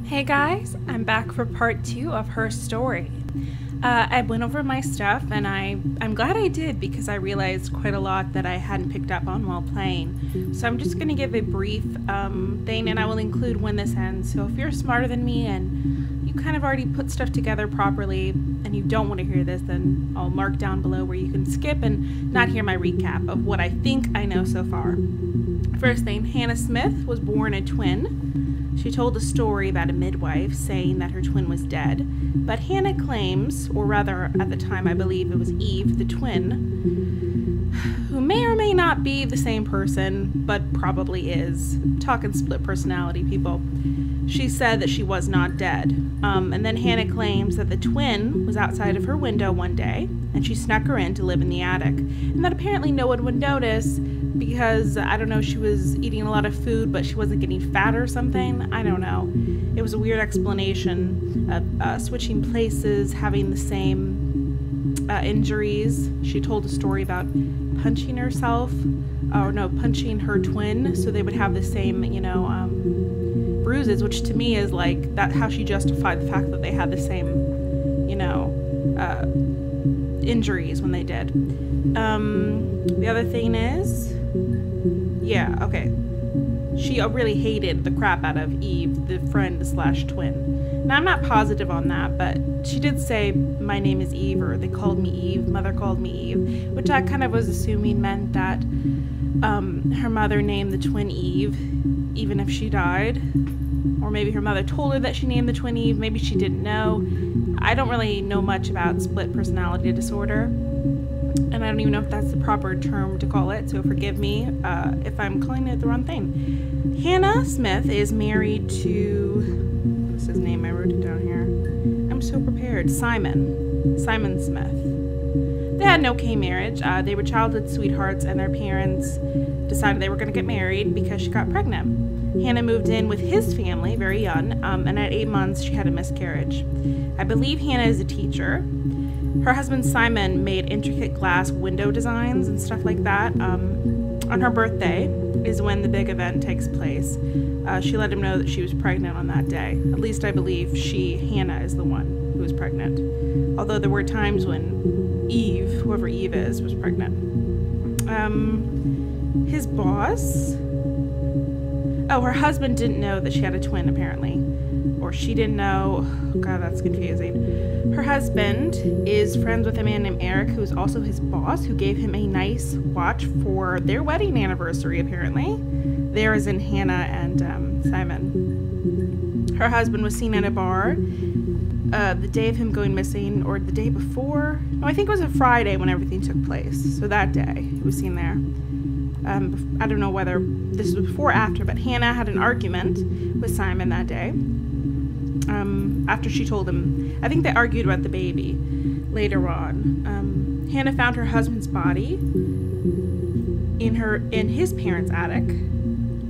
Hey guys, I'm back for part 2 of her story. I went over my stuff and I'm glad I did because I realized quite a lot that I hadn't picked up on while playing. So I'm just going to give a brief thing, and I will include when this ends. So if you're smarter than me and you kind of already put stuff together properly and you don't want to hear this, then I'll mark down below where you can skip and not hear my recap of what I think I know so far. First thing, Hannah Smith was born a twin. She told a story about a midwife saying that her twin was dead, but Hannah claims, or rather at the time I believe it was Eve, the twin, who may or may not be the same person, but probably is. Talking split personality, people. She said that she was not dead. And then Hannah claims that the twin was outside of her window one day, and she snuck her in to live in the attic, and that apparently no one would notice because, I don't know, she was eating a lot of food, but she wasn't getting fat or something. I don't know. It was a weird explanation of switching places, having the same injuries. She told a story about punching herself, or no, punching her twin, so they would have the same, bruises, which to me is like that how she justified the fact that they had the same, injuries when they did. The other thing is, she really hated the crap out of Eve, the friend slash twin. Now I'm not positive on that, but she did say my name is Eve, or they called me Eve, mother called me Eve, which I kind of was assuming meant that her mother named the twin Eve, even if she died. Or maybe her mother told her that she named the twin Eve. Maybe she didn't know. I don't really know much about split personality disorder, and I don't even know if that's the proper term to call it, so forgive me if I'm calling it the wrong thing. Hannah Smith is married to, what's his name? I wrote it down here. I'm so prepared. Simon Smith. They had an okay marriage. They were childhood sweethearts, and their parents decided they were going to get married because she got pregnant. Hannah moved in with his family very young, and at 8 months she had a miscarriage. I believe Hannah is a teacher. Her husband Simon made intricate glass window designs and stuff like that. On her birthday is when the big event takes place. She let him know that she was pregnant on that day. At least I believe Hannah, is the one who was pregnant. Although there were times when Eve, whoever Eve is, was pregnant. His boss... Oh, her husband didn't know that she had a twin, apparently. Or she didn't know. Oh, God, that's confusing. Her husband is friends with a man named Eric, who's also his boss, who gave him a nice watch for their wedding anniversary, apparently. There is in Hannah and Simon. Her husband was seen at a bar the day of him going missing, or the day before. No, I think it was a Friday when everything took place. So that day, he was seen there. I don't know whether this was before or after, but Hannah had an argument with Simon that day. After she told him, I think they argued about the baby later on. Hannah found her husband's body in his parents' attic,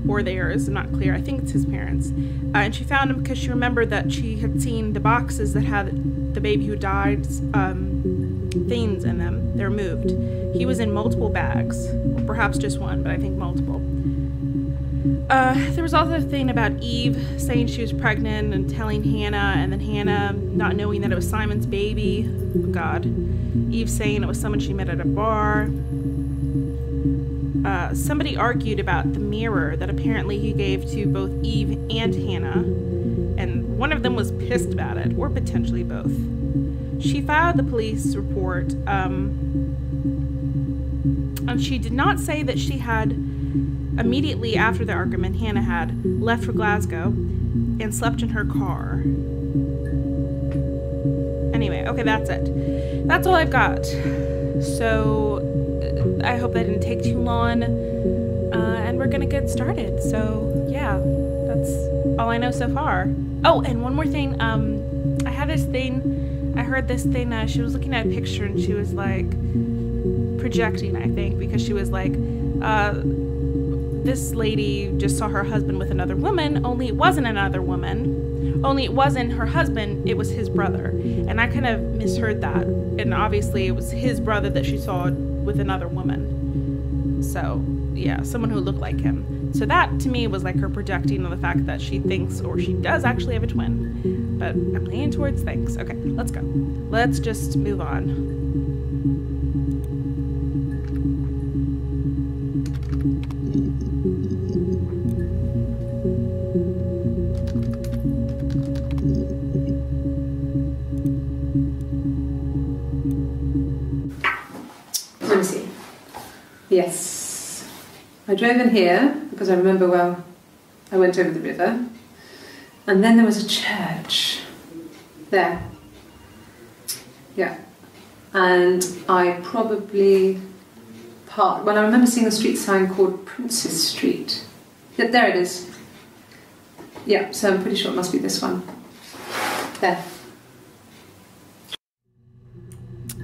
or theirs, I'm not clear. I think it's his parents. And she found him because she remembered that she had seen the boxes that had the baby who died things in them. They're moved. He was in multiple bags, or perhaps just one, but I think multiple. There was also a thing about Eve saying she was pregnant and telling Hannah, and then Hannah not knowing that it was Simon's baby. Oh, God. Eve saying it was someone she met at a bar. Somebody argued about the mirror that apparently he gave to both Eve and Hannah, and one of them was pissed about it, or potentially both. She filed the police report, and she did not say that she had, immediately after the argument, Hannah had left for Glasgow and slept in her car. Anyway, okay, that's it. That's all I've got. So, I hope that didn't take too long, and we're gonna get started. So, yeah, that's all I know so far. Oh, and one more thing, I had this thing, I heard this thing, she was looking at a picture and she was like, projecting, I think, because she was like, this lady just saw her husband with another woman, only it wasn't another woman, only it wasn't her husband, it was his brother. And I kind of misheard that, and obviously it was his brother that she saw with another woman. So, yeah, someone who looked like him. So that to me was like her projecting on the fact that she thinks or she does actually have a twin. But I'm leaning towards thinks. Okay, let's go. Let's just move on. Let me see. Yes. I drove in here because I remember, well, I went over the river. And then there was a church. There. Yeah. And I probably parked. Well, I remember seeing a street sign called Princess Street. Yeah, there it is. Yeah, so I'm pretty sure it must be this one. There.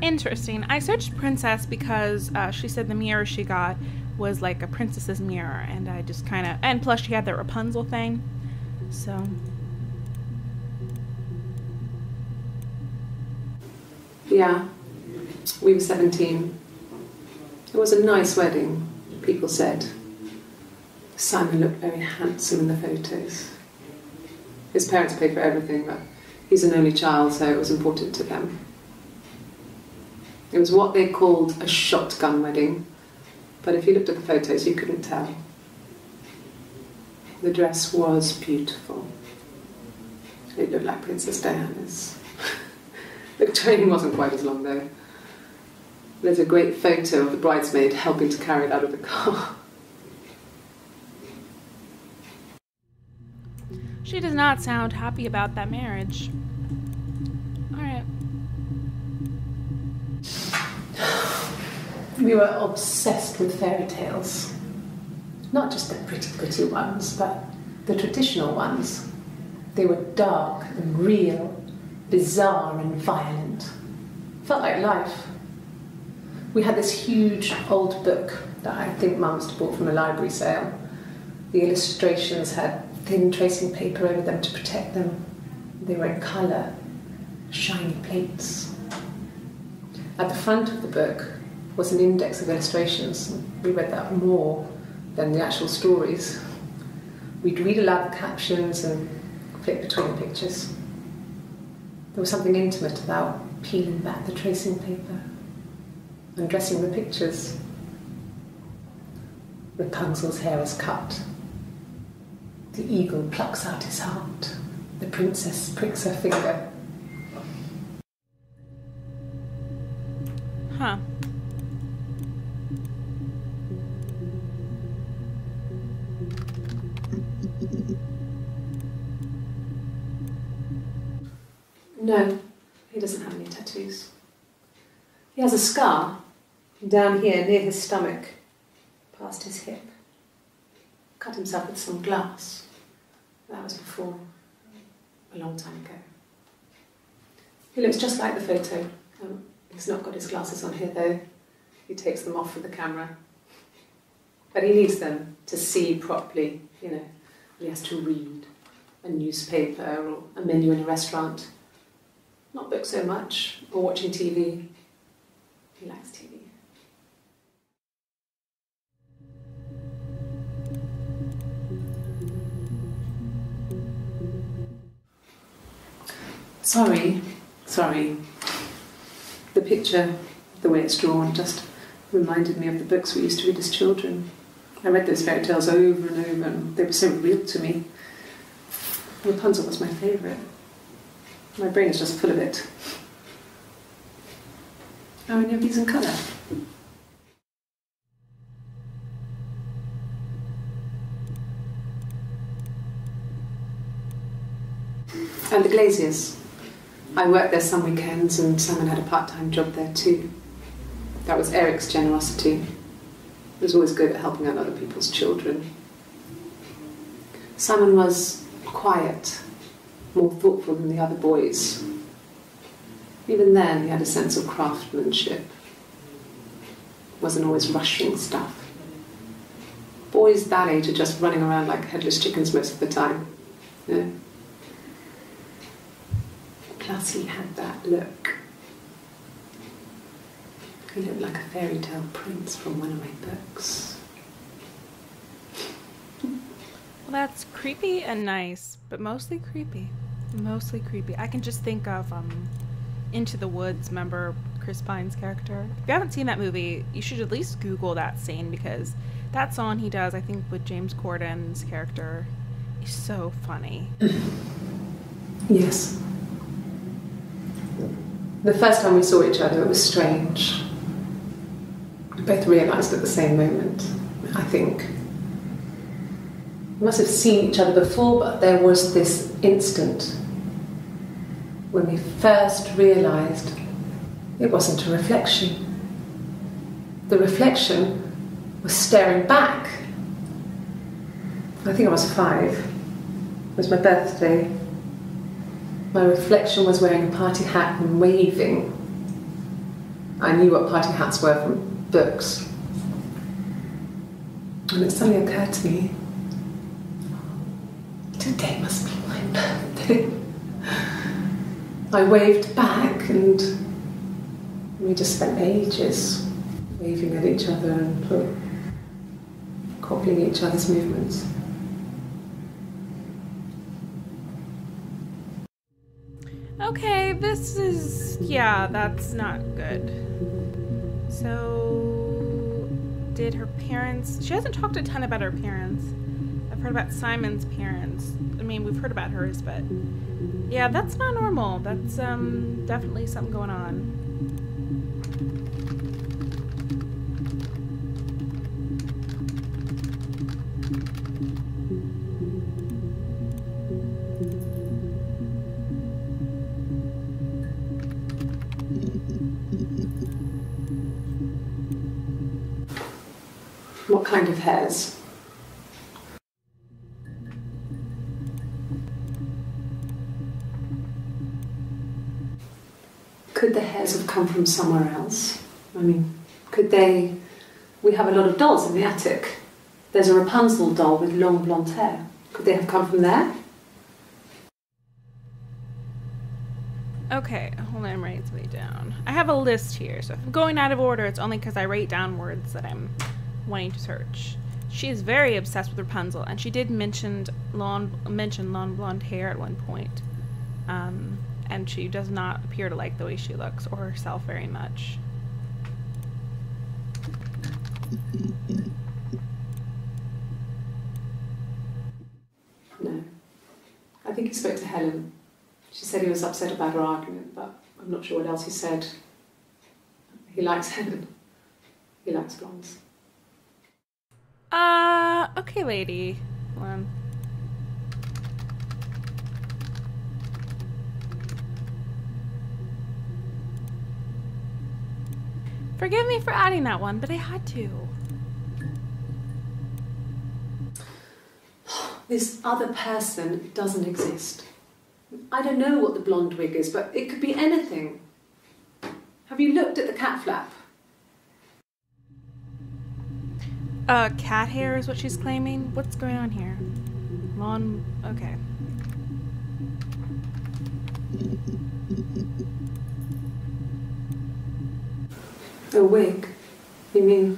Interesting. I searched princess because she said the mirror she got was like a princess's mirror, and I just kind of, and plus she had the Rapunzel thing, so. Yeah, we were 17. It was a nice wedding, people said. Simon looked very handsome in the photos. His parents paid for everything, but he's an only child, so it was important to them. It was what they called a shotgun wedding, but if you looked at the photos, you couldn't tell. The dress was beautiful. It looked like Princess Diana's. The training wasn't quite as long, though. There's a great photo of the bridesmaid helping to carry it out of the car. She does not sound happy about that marriage. Alright. We were obsessed with fairy tales. Not just the pretty ones, but the traditional ones. They were dark and real, bizarre and violent. Felt like life. We had this huge old book that I think Mum must have bought from a library sale. The illustrations had thin tracing paper over them to protect them. They were in colour, shiny plates. At the front of the book was an index of illustrations. We read that more than the actual stories. We'd read aloud the captions and flip between the pictures. There was something intimate about peeling back the tracing paper, undressing the pictures. Rapunzel's hair is cut. The eagle plucks out his heart. The princess pricks her finger. Huh. No, he doesn't have any tattoos. He has a scar down here near his stomach, past his hip. Cut himself with some glass. That was before, a long time ago. He looks just like the photo. He's not got his glasses on here though. He takes them off with the camera. But he needs them to see properly, you know. He has to read a newspaper or a menu in a restaurant. Not books so much, or watching TV. He likes TV. Sorry. The picture, the way it's drawn, just reminded me of the books we used to read as children. I read those fairy tales over and over, and they were so real to me. Rapunzel was my favourite. My brain is just full of it. Are any of these in colour? And the Glaziers. I worked there some weekends and Simon had a part-time job there too. That was Eric's generosity. He was always good at helping out other people's children. Simon was quiet, more thoughtful than the other boys. Even then, he had a sense of craftsmanship. Wasn't always rushing stuff. Boys that age are just running around like headless chickens most of the time. You know? Plus, he had that look. He looked like a fairy tale prince from one of my books. Well, that's creepy and nice, but mostly creepy. Mostly creepy. I can just think of Into the Woods, remember Chris Pine's character? If you haven't seen that movie, you should at least Google that scene because that song he does, I think, with James Corden's character is so funny. Yes. The first time we saw each other, it was strange. We both realised at the same moment, I think. We must have seen each other before, but there was this instant when we first realised it wasn't a reflection. The reflection was staring back. I think I was 5. It was my birthday. My reflection was wearing a party hat and waving. I knew what party hats were from books. And it suddenly occurred to me, today must be my birthday. I waved back and we just spent ages waving at each other and copying each other's movements. Okay, this is... yeah, that's not good. So... did her parents... she hasn't talked a ton about her parents. I've heard about Simon's parents. I mean, we've heard about hers, but... yeah, that's not normal. That's, definitely something going on. What kind of hairs? Could the hairs have come from somewhere else? I mean, could they... we have a lot of dolls in the attic. There's a Rapunzel doll with long blonde hair. Could they have come from there? Okay, hold on, I'm writing something down. I have a list here, so if I'm going out of order, it's only because I write down words that I'm wanting to search. She is very obsessed with Rapunzel, and she did mention long blonde hair at one point. And she does not appear to like the way she looks or herself very much. No. I think he spoke to Helen. She said he was upset about her argument, but I'm not sure what else he said. He likes Helen. He likes blondes. Okay, lady. Hold on. Forgive me for adding that one, but I had to. This other person doesn't exist. I don't know what the blonde wig is, but it could be anything. Have you looked at the cat flap? Cat hair is what she's claiming? What's going on here? Okay. A wig? You mean...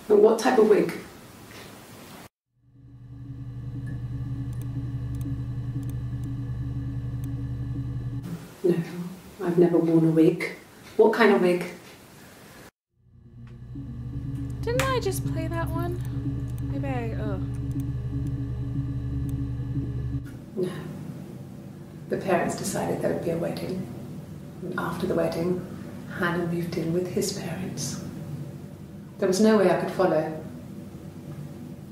what type of wig? No, I've never worn a wig. What kind of wig? Didn't I just play that one? Maybe No. The parents decided there would be a wedding. And after the wedding, Hannah moved in with his parents. There was no way I could follow.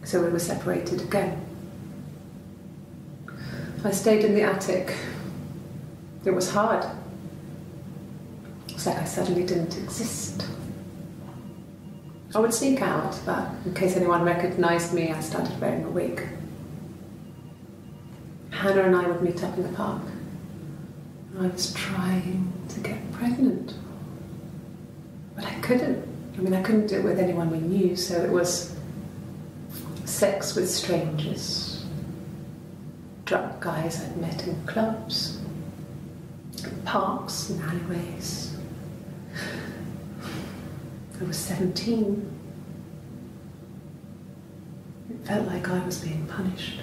So we were separated again. I stayed in the attic. It was hard. It's like I suddenly didn't exist. I would sneak out, but in case anyone recognised me, I started wearing a wig. Hannah and I would meet up in the park. I was trying to get pregnant. But I couldn't. I mean, I couldn't do it with anyone we knew, so it was sex with strangers. Drunk guys I'd met in clubs, parks and alleyways. I was 17. felt like I was being punished.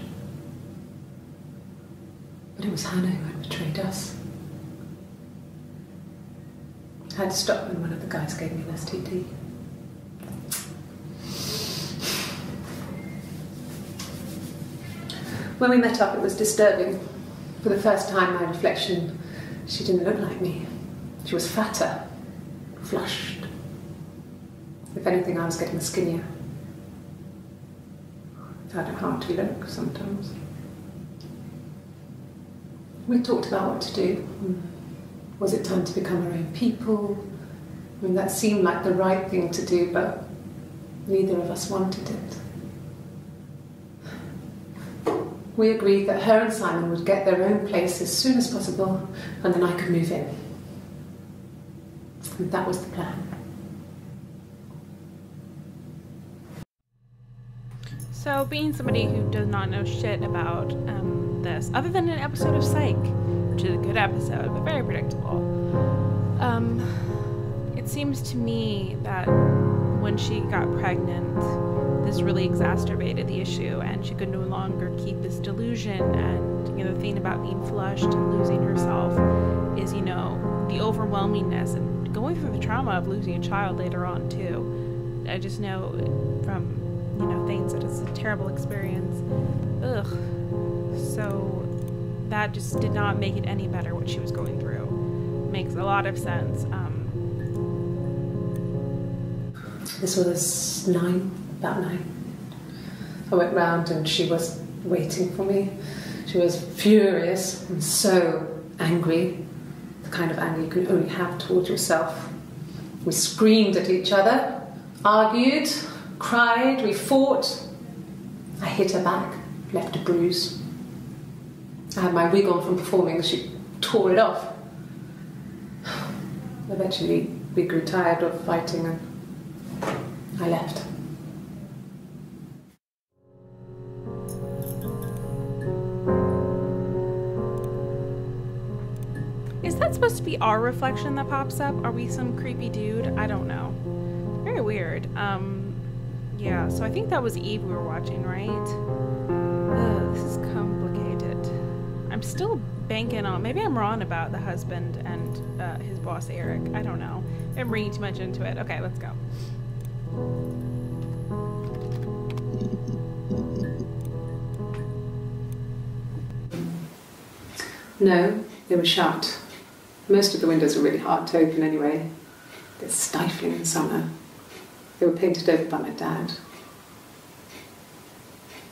But it was Hannah who had betrayed us. I had to stop when one of the guys gave me an STD. When we met up, it was disturbing. For the first time, my reflection, she didn't look like me. She was fatter, flushed. If anything, I was getting skinnier. I found it hard to look sometimes. We talked about what to do. Was it time to become our own people? I mean, that seemed like the right thing to do, but neither of us wanted it. We agreed that her and Simon would get their own place as soon as possible, and then I could move in. And that was the plan. So, being somebody who does not know shit about this, other than an episode of Psych, which is a good episode, but very predictable, it seems to me that when she got pregnant, this really exacerbated the issue, and she could no longer keep this delusion. And, the thing about being flushed and losing herself is, the overwhelmingness and going through the trauma of losing a child later on, too. I just know from things that it's a terrible experience. Ugh. So that just did not make it any better what she was going through. Makes a lot of sense. This was about 9. I went round and she was waiting for me. She was furious and so angry, the kind of anger you can only have towards yourself. We screamed at each other, argued, cried, we fought. I hit her back, left a bruise. I had my wig on from performing, she tore it off. Eventually, we grew tired of fighting and I left. Is that supposed to be our reflection that pops up? Are we some creepy dude? I don't know. Very weird. Yeah, so I think that was Eve we were watching, right? This is complicated. I'm still banking on, maybe I'm wrong about the husband and his boss Eric. I don't know. I'm reading too much into it. Okay, let's go. No, they were shut. Most of the windows were really hard to open anyway. They're stifling in summer. They were painted over by my dad.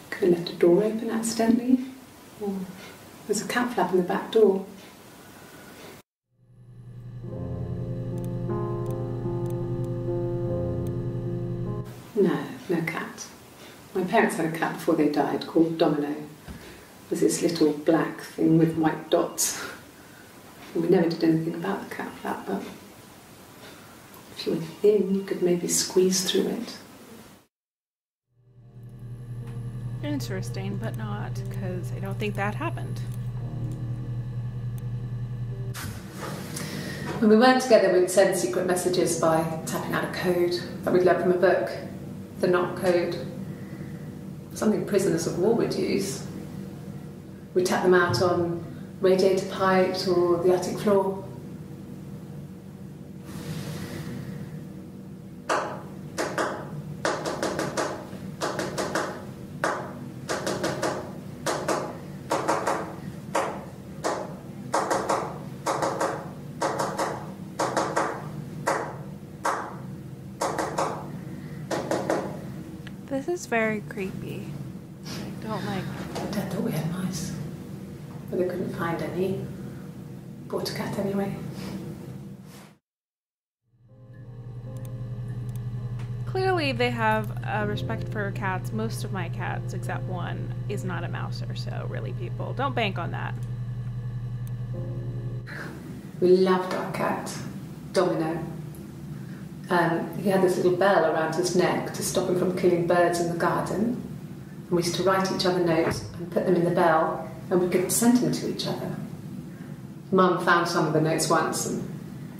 Could have left a door open accidentally. Or there's a cat flap in the back door. No cat. My parents had a cat before they died called Domino. It was this little black thing with white dots. And we never did anything about the cat flap, but if you were thin, you could maybe squeeze through it. Interesting, but not, because I don't think that happened. When we weren't together, we'd send secret messages by tapping out a code that we'd learned from a book, the knock code. Something prisoners of war would use. We'd tap them out on radiator pipes or the attic floor. This is very creepy. I don't like it. Dad thought we had mice, but they couldn't find any. Bought a cat anyway. Clearly they have a respect for cats. Most of my cats, except one, is not a mouser, so really people, don't bank on that. We loved our cat, Domino. He had this little bell around his neck to stop him from killing birds in the garden. And we used to write each other notes and put them in the bell, and we could send them to each other. Mum found some of the notes once, and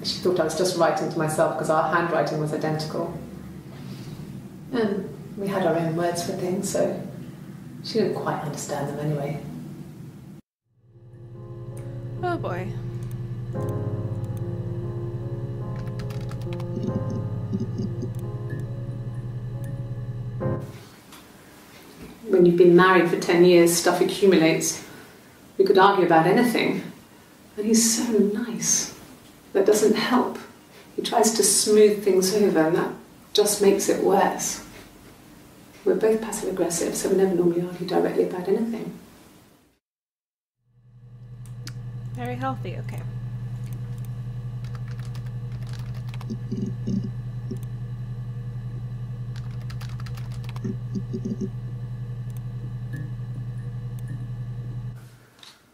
she thought I was just writing to myself because our handwriting was identical. And we had our own words for things, so She didn't quite understand them anyway. Oh boy. When you've been married for 10 years, stuff accumulates. We could argue about anything. And he's so nice. That doesn't help. He tries to smooth things over, and that just makes it worse. We're both passive-aggressive, so we never normally argue directly about anything. Very healthy, okay.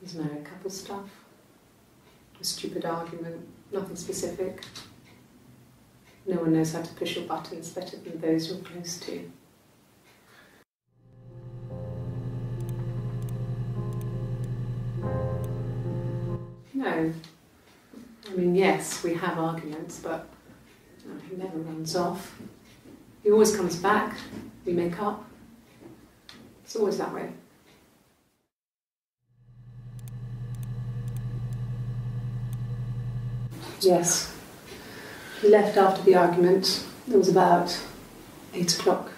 He's married couple stuff. A stupid argument, nothing specific. No one knows how to push your buttons better than those you're close to. No. I mean, yes, we have arguments, but he never runs off. He always comes back. We make up. It's always that way. Yes. He left after the argument. It was about 8 o'clock.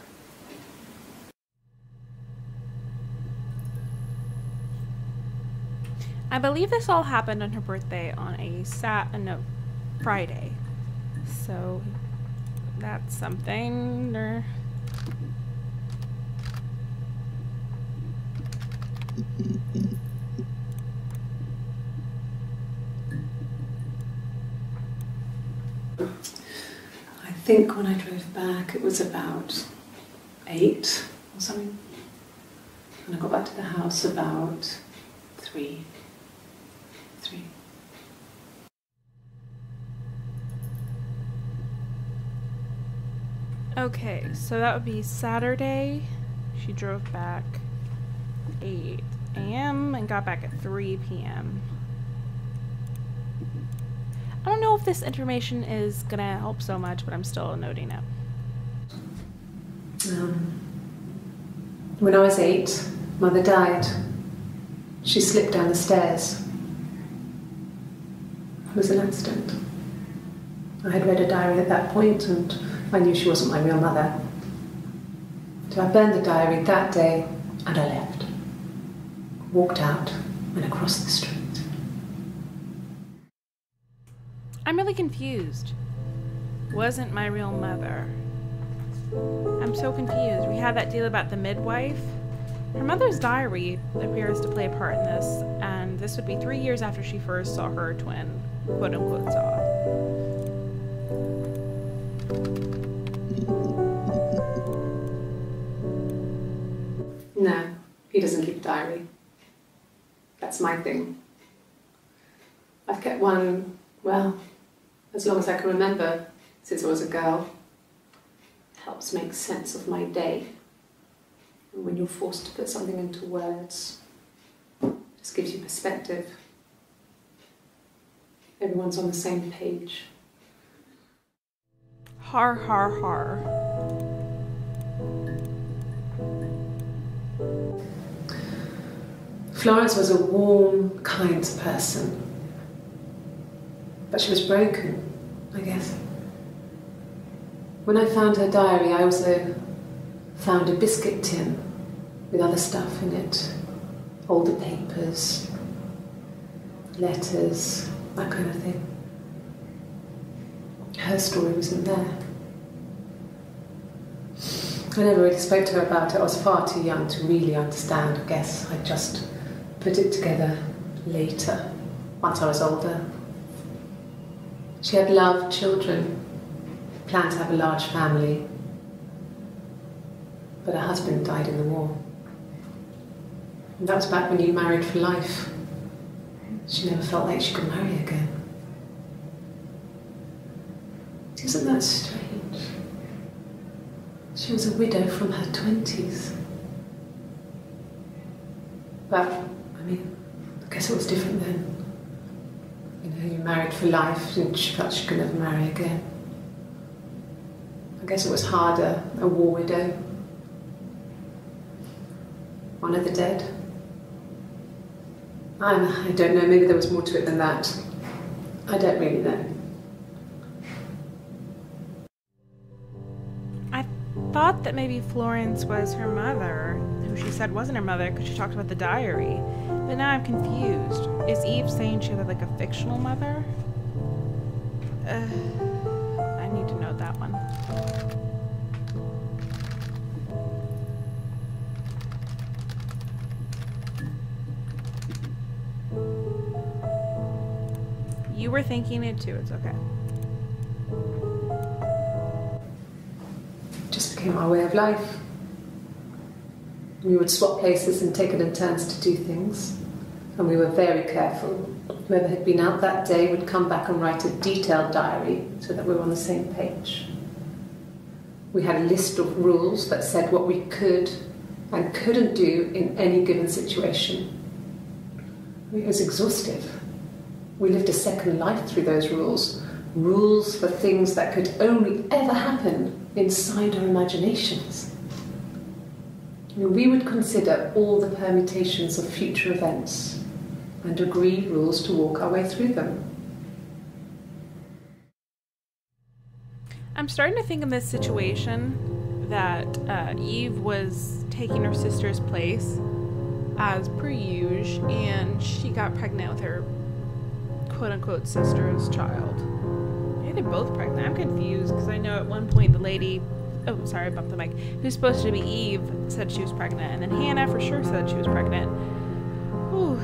I believe this all happened on her birthday on a Friday. So that's something. I think when I drove back it was about 8 or something. And I got back to the house about 3. Okay, so that would be Saturday. She drove back 8 a.m. and got back at 3 p.m. I don't know if this information is gonna help so much, but I'm still noting it. When I was 8, Mother died. She slipped down the stairs. It was an accident. I had read a diary at that point and I knew she wasn't my real mother. So I burned the diary that day and I left. Walked out and across the street. I'm really confused. Wasn't my real mother. I'm so confused. We had that deal about the midwife. Her mother's diary appears to play a part in this, and this would be 3 years after she first saw her twin, quote unquote saw. No, he doesn't keep a diary. That's my thing. I've kept one, well, as long as I can remember, since I was a girl. Helps make sense of my day. And when you're forced to put something into words, it just gives you perspective. Everyone's on the same page. Har, har, har. Florence was a warm, kind person. But she was broken, I guess. When I found her diary, I also found a biscuit tin with other stuff in it. Older papers, letters, that kind of thing. Her story wasn't there. I never really spoke to her about it. I was far too young to really understand, I guess. I just put it together later, once I was older. She had loved children, planned to have a large family, but her husband died in the war. And that was back when you married for life. She never felt like she could marry again. Isn't that strange? She was a widow from her 20s. But, I mean, I guess it was different then. You know, you married for life and she felt she could never marry again. I guess it was harder, a war widow. One of the dead. I don't know, maybe there was more to it than that. I don't really know. I thought that maybe Florence was her mother, who she said wasn't her mother because she talked about the diary. But now I'm confused. Is Eve saying she had like a fictional mother? I need to know that one. You were thinking it too, it's okay. Just became our way of life. We would swap places and take it in turns to do things. And we were very careful. Whoever had been out that day would come back and write a detailed diary so that we were on the same page. We had a list of rules that said what we could and couldn't do in any given situation. It was exhaustive. We lived a second life through those rules. Rules for things that could only ever happen inside our imaginations. We would consider all the permutations of future events and agree rules to walk our way through them. I'm starting to think in this situation that Eve was taking her sister's place as per usual, and she got pregnant with her quote-unquote sister's child. Maybe they're both pregnant. I'm confused because I know at one point the lady, oh sorry I bumped the mic, who's supposed to be Eve said she was pregnant, and then Hannah for sure said she was pregnant. Ooh,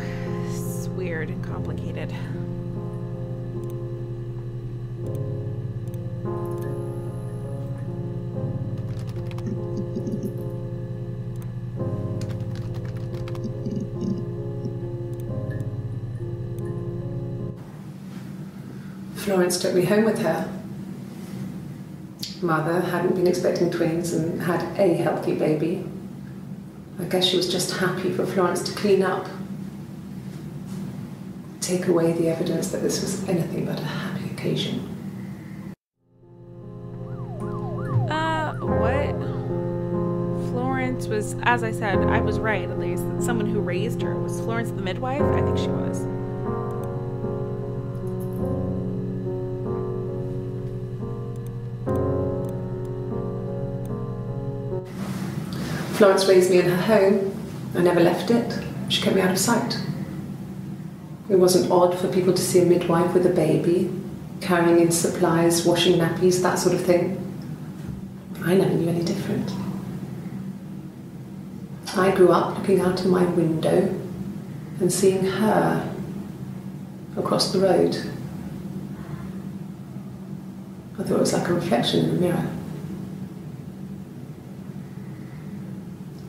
it's weird and complicated. Florence took me home with her. Mother hadn't been expecting twins and had a healthy baby. I guess she was just happy for Florence to clean up. Take away the evidence that this was anything but a happy occasion. What? Florence was, as I said, I was right at least, that someone who raised her. Was Florence the midwife? I think she was. Florence raised me in her home. I never left it. She kept me out of sight. It wasn't odd for people to see a midwife with a baby, carrying in supplies, washing nappies, that sort of thing. I never knew any different. I grew up looking out of my window and seeing her across the road. I thought it was like a reflection in the mirror.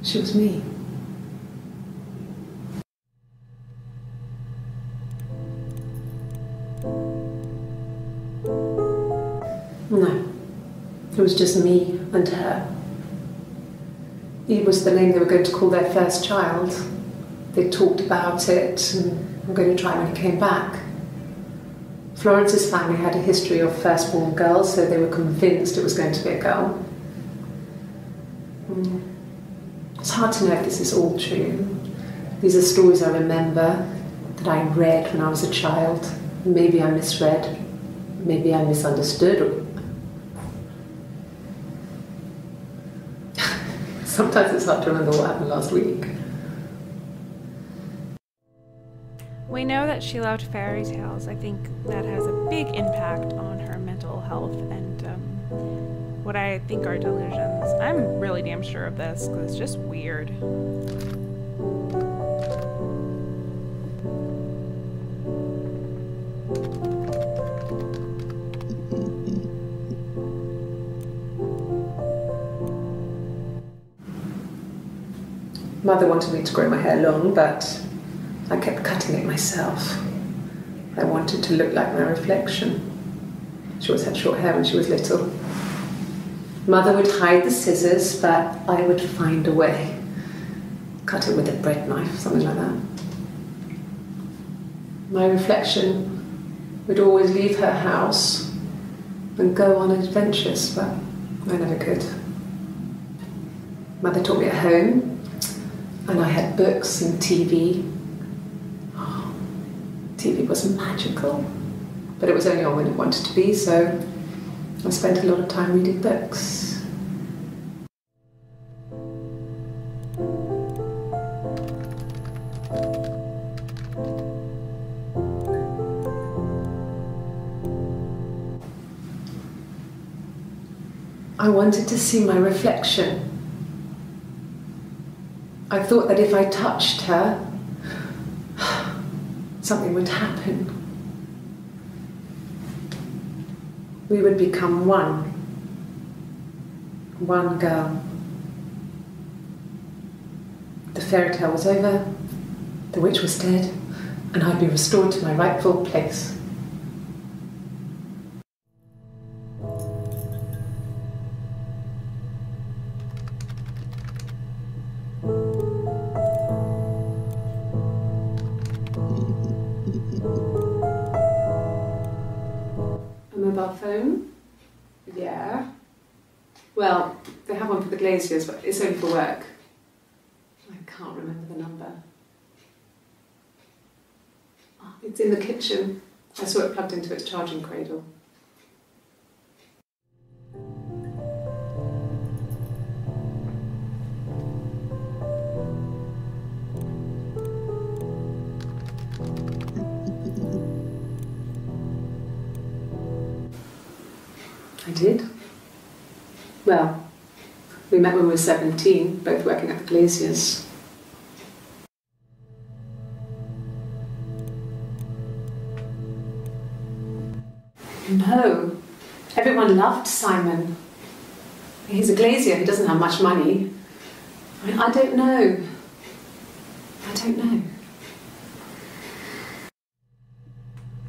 She was me. No, it was just me and her. Eve was the name they were going to call their first child. They talked about it and were going to try when he came back. Florence's family had a history of firstborn girls, so they were convinced it was going to be a girl. It's hard to know if this is all true. These are stories I remember, that I read when I was a child. Maybe I misread, maybe I misunderstood. Sometimes it's hard to remember what happened last week. We know that she loved fairy tales. I think that has a big impact on her mental health and what I think are delusions. I'm really damn sure of this because it's just weird. Mother wanted me to grow my hair long, but I kept cutting it myself. I wanted to look like my reflection. She always had short hair when she was little. Mother would hide the scissors, but I would find a way. Cut it with a bread knife, something like that. My reflection would always leave her house and go on adventures, but I never could. Mother taught me at home. And I had books and TV. Oh, TV was magical. But it was only on when it wanted to be, so I spent a lot of time reading books. I wanted to see my reflection. I thought that if I touched her, something would happen. We would become one girl. The fairy tale was over, the witch was dead, and I'd be restored to my rightful place. Mobile phone? Yeah. Well, they have one for the Glaziers, but it's only for work. I can't remember the number. Oh, it's in the kitchen. I saw it plugged into its charging cradle. I did. Well, we met when we were 17, both working at the Glaziers. No, everyone loved Simon. He's a Glazier, he doesn't have much money. I don't know. I don't know.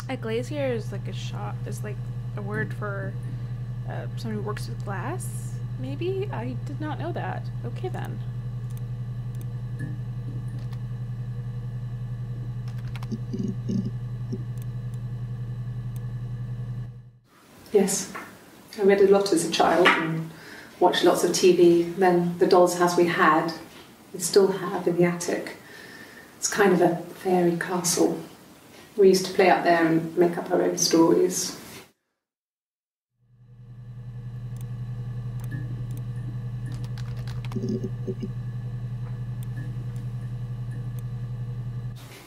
A glazier is like a shop, is like a word for someone who works with glass, maybe? I did not know that. Okay then. Yes, I read a lot as a child and watched lots of TV. Then the doll's house we had, we still have in the attic. It's kind of a fairy castle. We used to play out there and make up our own stories.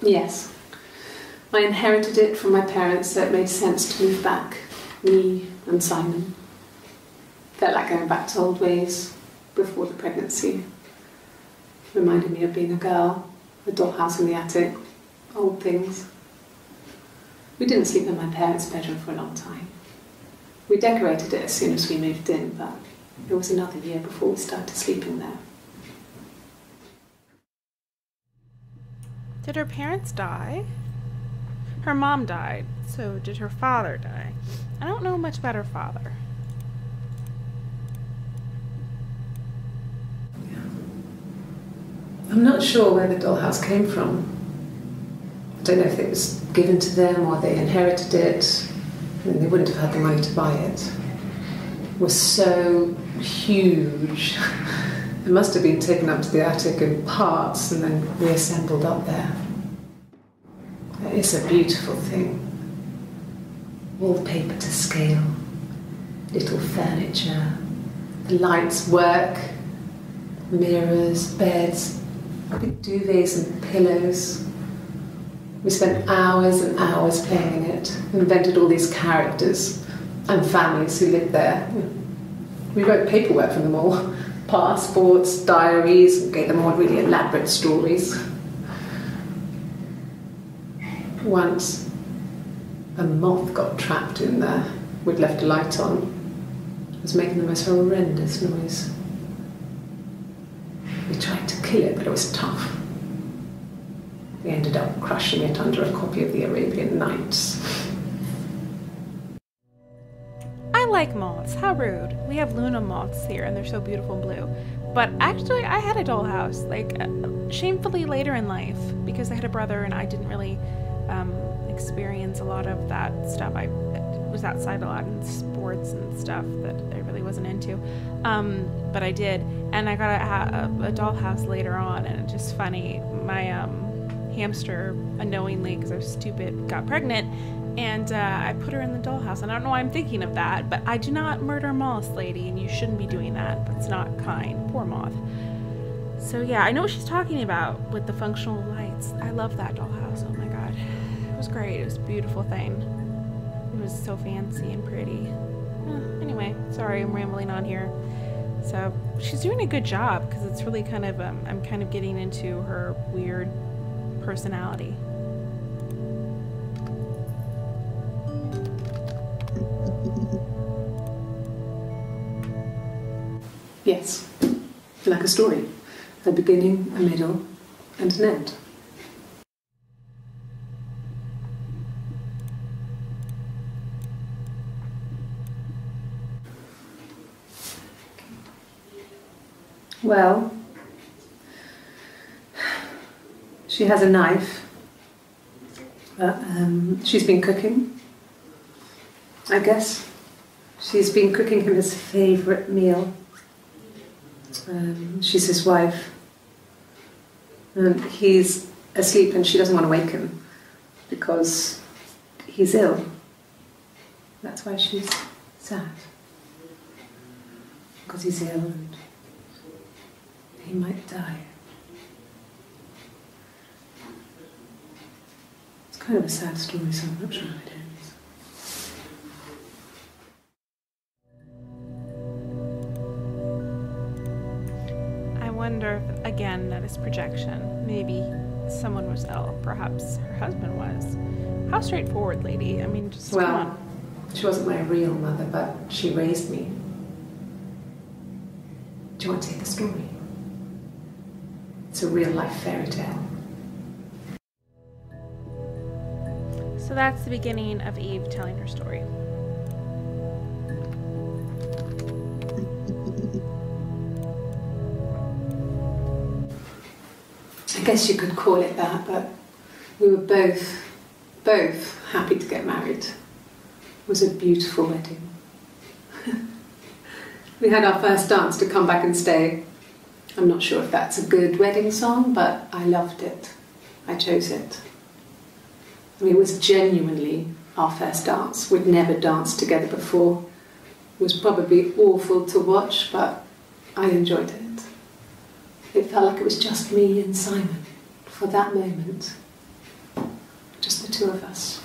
Yes, I inherited it from my parents, so it made sense to move back, me and Simon. Felt like going back to old ways before the pregnancy. Reminded me of being a girl, a dollhouse in the attic, old things. We didn't sleep in my parents' bedroom for a long time. We decorated it as soon as we moved in, but it was another year before we started sleeping there. Did her parents die? Her mom died, so did her father die? I don't know much about her father. I'm not sure where the dollhouse came from. I don't know if it was given to them or they inherited it. I mean, they wouldn't have had the money to buy it. It was so huge. It must have been taken up to the attic in parts and then reassembled up there. It's a beautiful thing. Wallpaper to scale, little furniture, the lights work, mirrors, beds, big duvets and pillows. We spent hours and hours playing in it, invented all these characters and families who lived there. We wrote paperwork for them all, passports, diaries, and gave them all really elaborate stories. Once, a moth got trapped in there. We'd left a light on. It was making the most horrendous noise. We tried to kill it, but it was tough. We ended up crushing it under a copy of the Arabian Nights. I like moths. How rude. We have Luna moths here, and they're so beautiful and blue. But actually, I had a dollhouse, like, shamefully later in life, because I had a brother and I didn't really experience a lot of that stuff. I was outside a lot in sports and stuff that I really wasn't into, but I did, and I got a dollhouse later on, and it's just funny. My hamster, unknowingly, because I was stupid, got pregnant, and I put her in the dollhouse. And I don't know why I'm thinking of that, but I do not murder moths, lady, and you shouldn't be doing that. That's not kind. Poor moth. So yeah, I know what she's talking about with the functional lights. I love that dollhouse. Oh my god. It was great. It was a beautiful thing. It was so fancy and pretty. Anyway, sorry, I'm rambling on here. So she's doing a good job, because it's really kind of, I'm kind of getting into her weird personality. Yes, like a story. A beginning, a middle, and an end. Well, she has a knife, but she's been cooking, I guess. She's been cooking him his favourite meal. She's his wife. And he's asleep and she doesn't want to wake him because he's ill. That's why she's sad. Because he's ill and he might die. It's kind of a sad story, so I'm not sure how it ends. I wonder if, again, that is projection. Maybe someone was ill. Perhaps her husband was. How straightforward, lady. I mean, just come on. She wasn't my real mother, but she raised me. Do you want to hear the story? It's a real-life fairy tale. So that's the beginning of Eve telling her story. I guess you could call it that, but we were both happy to get married. It was a beautiful wedding. We had our first dance to Come Back and Stay. I'm not sure if that's a good wedding song, but I loved it. I chose it. I mean, it was genuinely our first dance. We'd never danced together before. It was probably awful to watch, but I enjoyed it. It felt like it was just me and Simon for that moment. Just the two of us.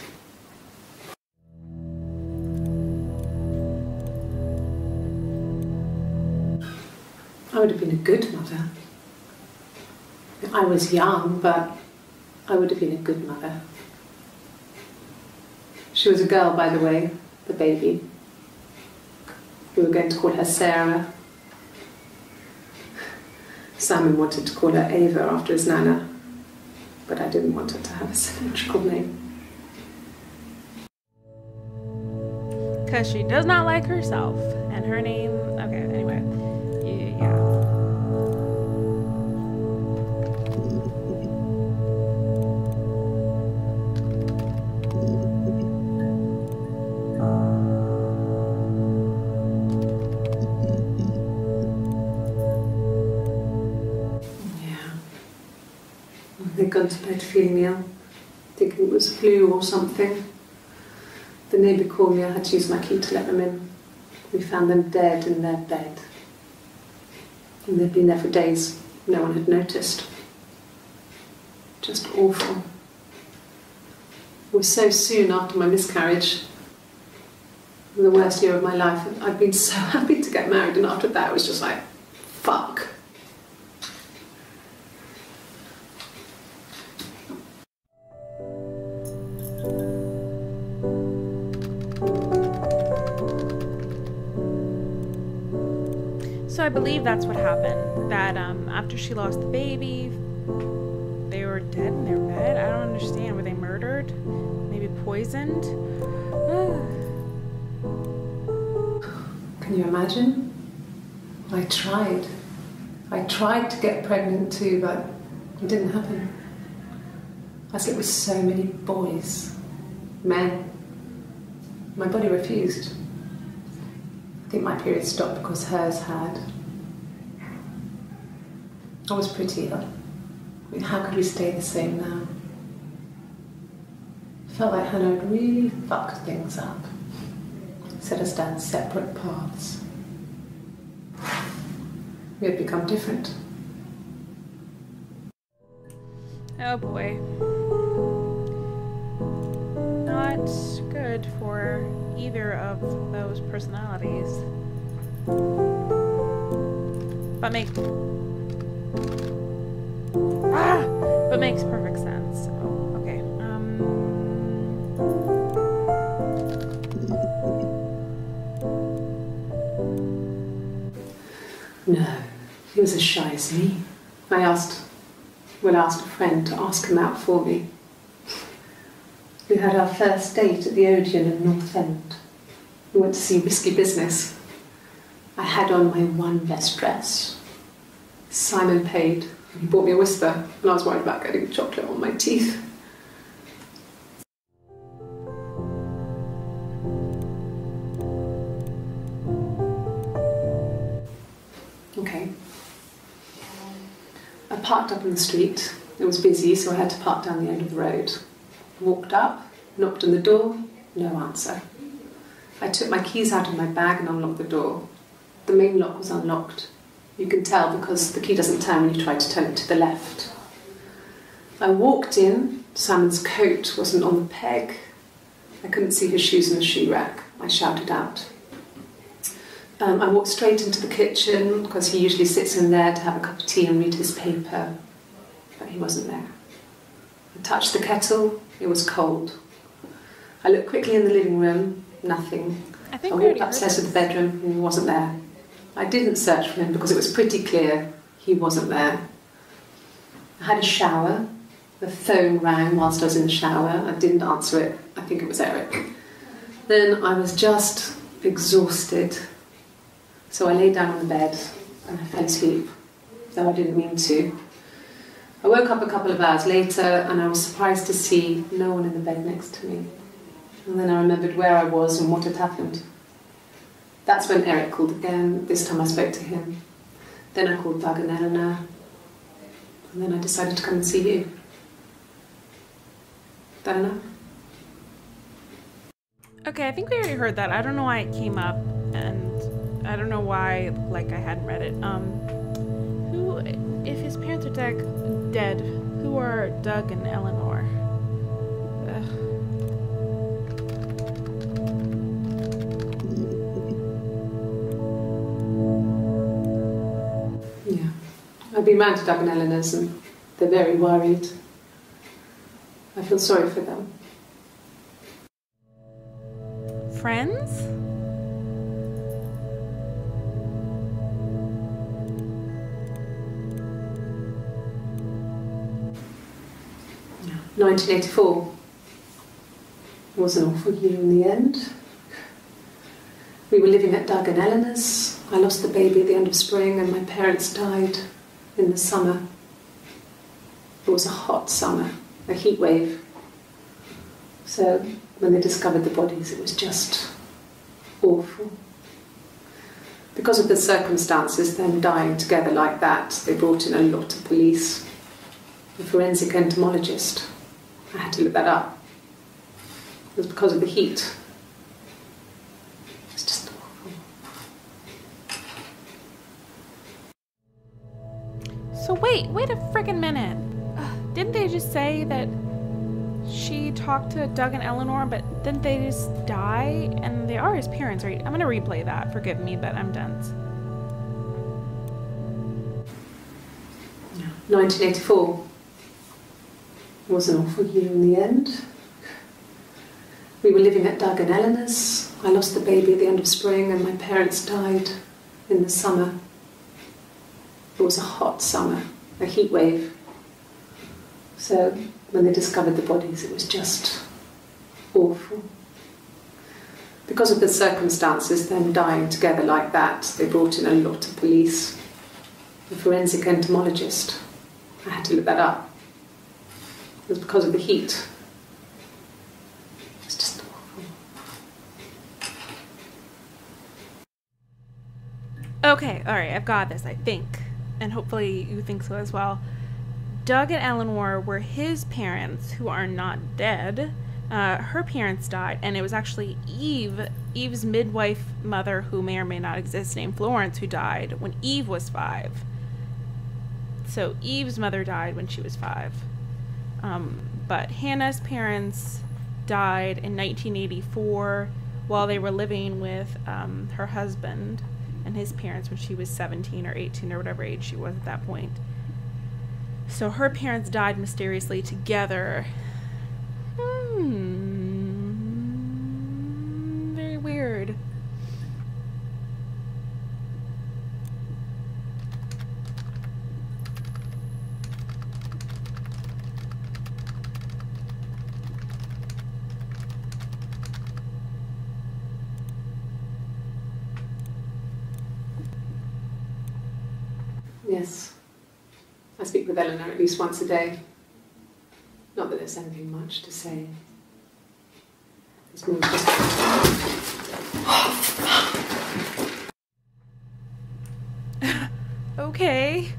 I would have been a good mother. I was young, but I would have been a good mother. She was a girl, by the way, the baby. We were going to call her Sarah. Simon wanted to call her Ava after his nana, but I didn't want her to have a symmetrical name. Because she does not like herself, and her name, okay, anyway, yeah. They'd gone to bed feeling ill, thinking it was flu or something. The neighbour called me, I had to use my key to let them in. We found them dead in their bed. And they'd been there for days. No one had noticed. Just awful. It was so soon after my miscarriage. The worst year of my life. I'd been so happy to get married, and after that it was just like, fuck. So I believe that's what happened, that after she lost the baby, they were dead in their bed. I don't understand. Were they murdered? Maybe poisoned? Can you imagine? I tried. I tried to get pregnant too, but it didn't happen. I slept with so many boys, men. My body refused. I think my period stopped because hers had. I was pretty ill. I mean, how could we stay the same now? I felt like Hannah had really fucked things up. Set us down separate paths. We had become different. Oh boy. Not good for either of those personalities. But makes perfect sense. Oh, okay. No, he was as shy as me. I asked a friend to ask him out for me. We had our first date at the Odeon in North End. We went to see Risky Business. I had on my one best dress. Simon paid, and he bought me a Whisper, and I was worried about getting chocolate on my teeth. Okay. I parked up on the street. It was busy, so I had to park down the end of the road. Walked up, knocked on the door, no answer. I took my keys out of my bag and unlocked the door. The main lock was unlocked. You can tell because the key doesn't turn when you try to turn it to the left. I walked in. Simon's coat wasn't on the peg. I couldn't see his shoes in the shoe rack. I shouted out. I walked straight into the kitchen because he usually sits in there to have a cup of tea and read his paper, but he wasn't there. I touched the kettle. It was cold. I looked quickly in the living room. Nothing. I walked upstairs to the bedroom and he wasn't there. I didn't search for him because it was pretty clear he wasn't there. I had a shower. The phone rang whilst I was in the shower. I didn't answer it. I think it was Eric. Then I was just exhausted. So I lay down on the bed and I fell asleep, though I didn't mean to. I woke up a couple of hours later and I was surprised to see no one in the bed next to me. And then I remembered where I was and what had happened. That's when Eric called again. This time I spoke to him. Then I called Doug and Eleanor. And then I decided to come and see you. That enough? Okay, I think we already heard that. I don't know why it came up, and I don't know why, like, I hadn't read it. Who, if his parents are dead, who are Doug and Eleanor? Yeah. I've been round to Doug and Eleanor's and they're very worried. I feel sorry for them. Friends? No. 1984 was an awful year in the end. We were living at Doug and Eleanor's. I lost the baby at the end of spring and my parents died in the summer. It was a hot summer, a heat wave. So when they discovered the bodies, it was just awful. Because of the circumstances, them dying together like that, they brought in a lot of police. A forensic entomologist. I had to look that up. It was because of the heat. It was just awful. So wait a friggin' minute. Didn't they just say that she talked to Doug and Eleanor, but didn't they just die? And they are his parents, right? I'm gonna replay that. Forgive me, but I'm dense. 1984 was an awful year in the end. We were living at Doug and Eleanor's. I lost the baby at the end of spring and my parents died in the summer. It was a hot summer, a heat wave. So when they discovered the bodies, it was just awful. Because of the circumstances, them dying together like that, they brought in a lot of police. A forensic entomologist. I had to look that up. It was because of the heat. It's just awful. Okay, alright, I've got this, I think. And hopefully you think so as well. Doug and Eleanor were his parents, who are not dead. Her parents died, and it was actually Eve's midwife mother, who may or may not exist, named Florence, who died when Eve was 5. So Eve's mother died when she was 5. But Hannah's parents died in 1984 while they were living with her husband and his parents when she was 17 or 18 or whatever age she was at that point. So her parents died mysteriously together. Very weird. Yes. I speak with Eleanor at least once a day. Not that there's anything much to say. It's more just... Okay.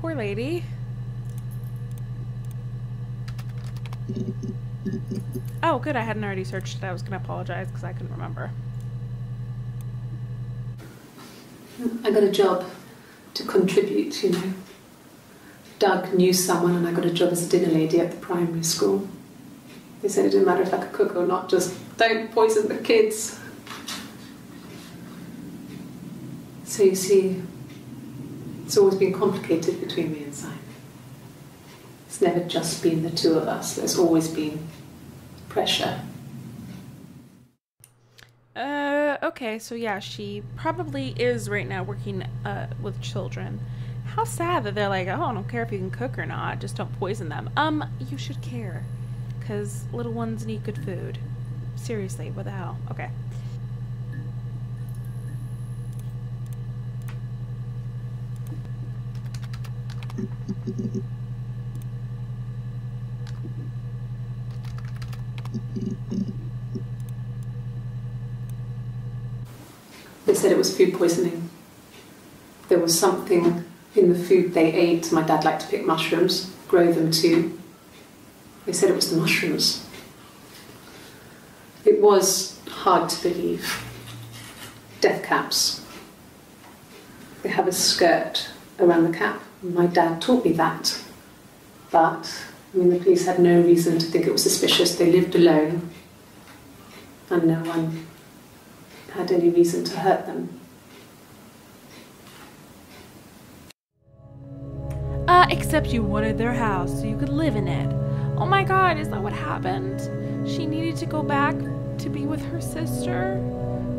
Poor lady. Oh, good. I hadn't already searched it. I was going to apologize because I couldn't remember. I got a job to contribute, you know. Doug knew someone and I got a job as a dinner lady at the primary school. They said it didn't matter if I could cook or not, just don't poison the kids. So you see, it's always been complicated between me and Simon. It's never just been the two of us. There's always been pressure. Okay, so yeah, she probably is right now working with children. How sad that they're like, oh, I don't care if you can cook or not, just don't poison them. You should care, because little ones need good food. Seriously, what the hell? Okay. They said it was food poisoning. There was something in the food they ate. My dad liked to pick mushrooms, grow them too. They said it was the mushrooms. It was hard to believe. Death caps. They have a skirt around the cap. My dad taught me that. But, I mean, the police had no reason to think it was suspicious. They lived alone. And no one had any reason to hurt them. Except you wanted their house so you could live in it. Oh my god, is that what happened? She needed to go back to be with her sister?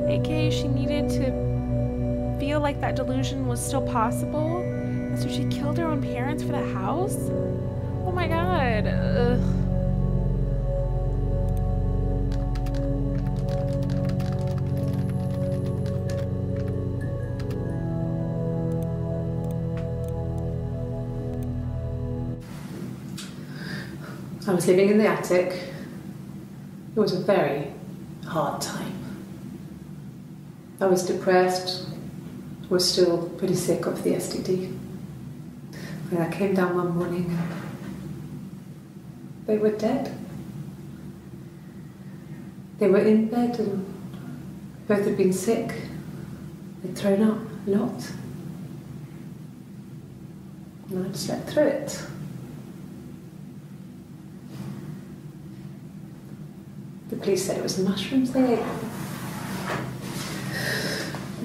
AKA she needed to feel like that delusion was still possible? And so she killed her own parents for the house? Oh my god. Ugh. I was living in the attic. It was a very hard time. I was depressed, was still pretty sick of the STD. And I came down one morning and they were dead. They were in bed and both had been sick. They'd thrown up a lot. And I'd slept through it. The police said it was the mushrooms they ate.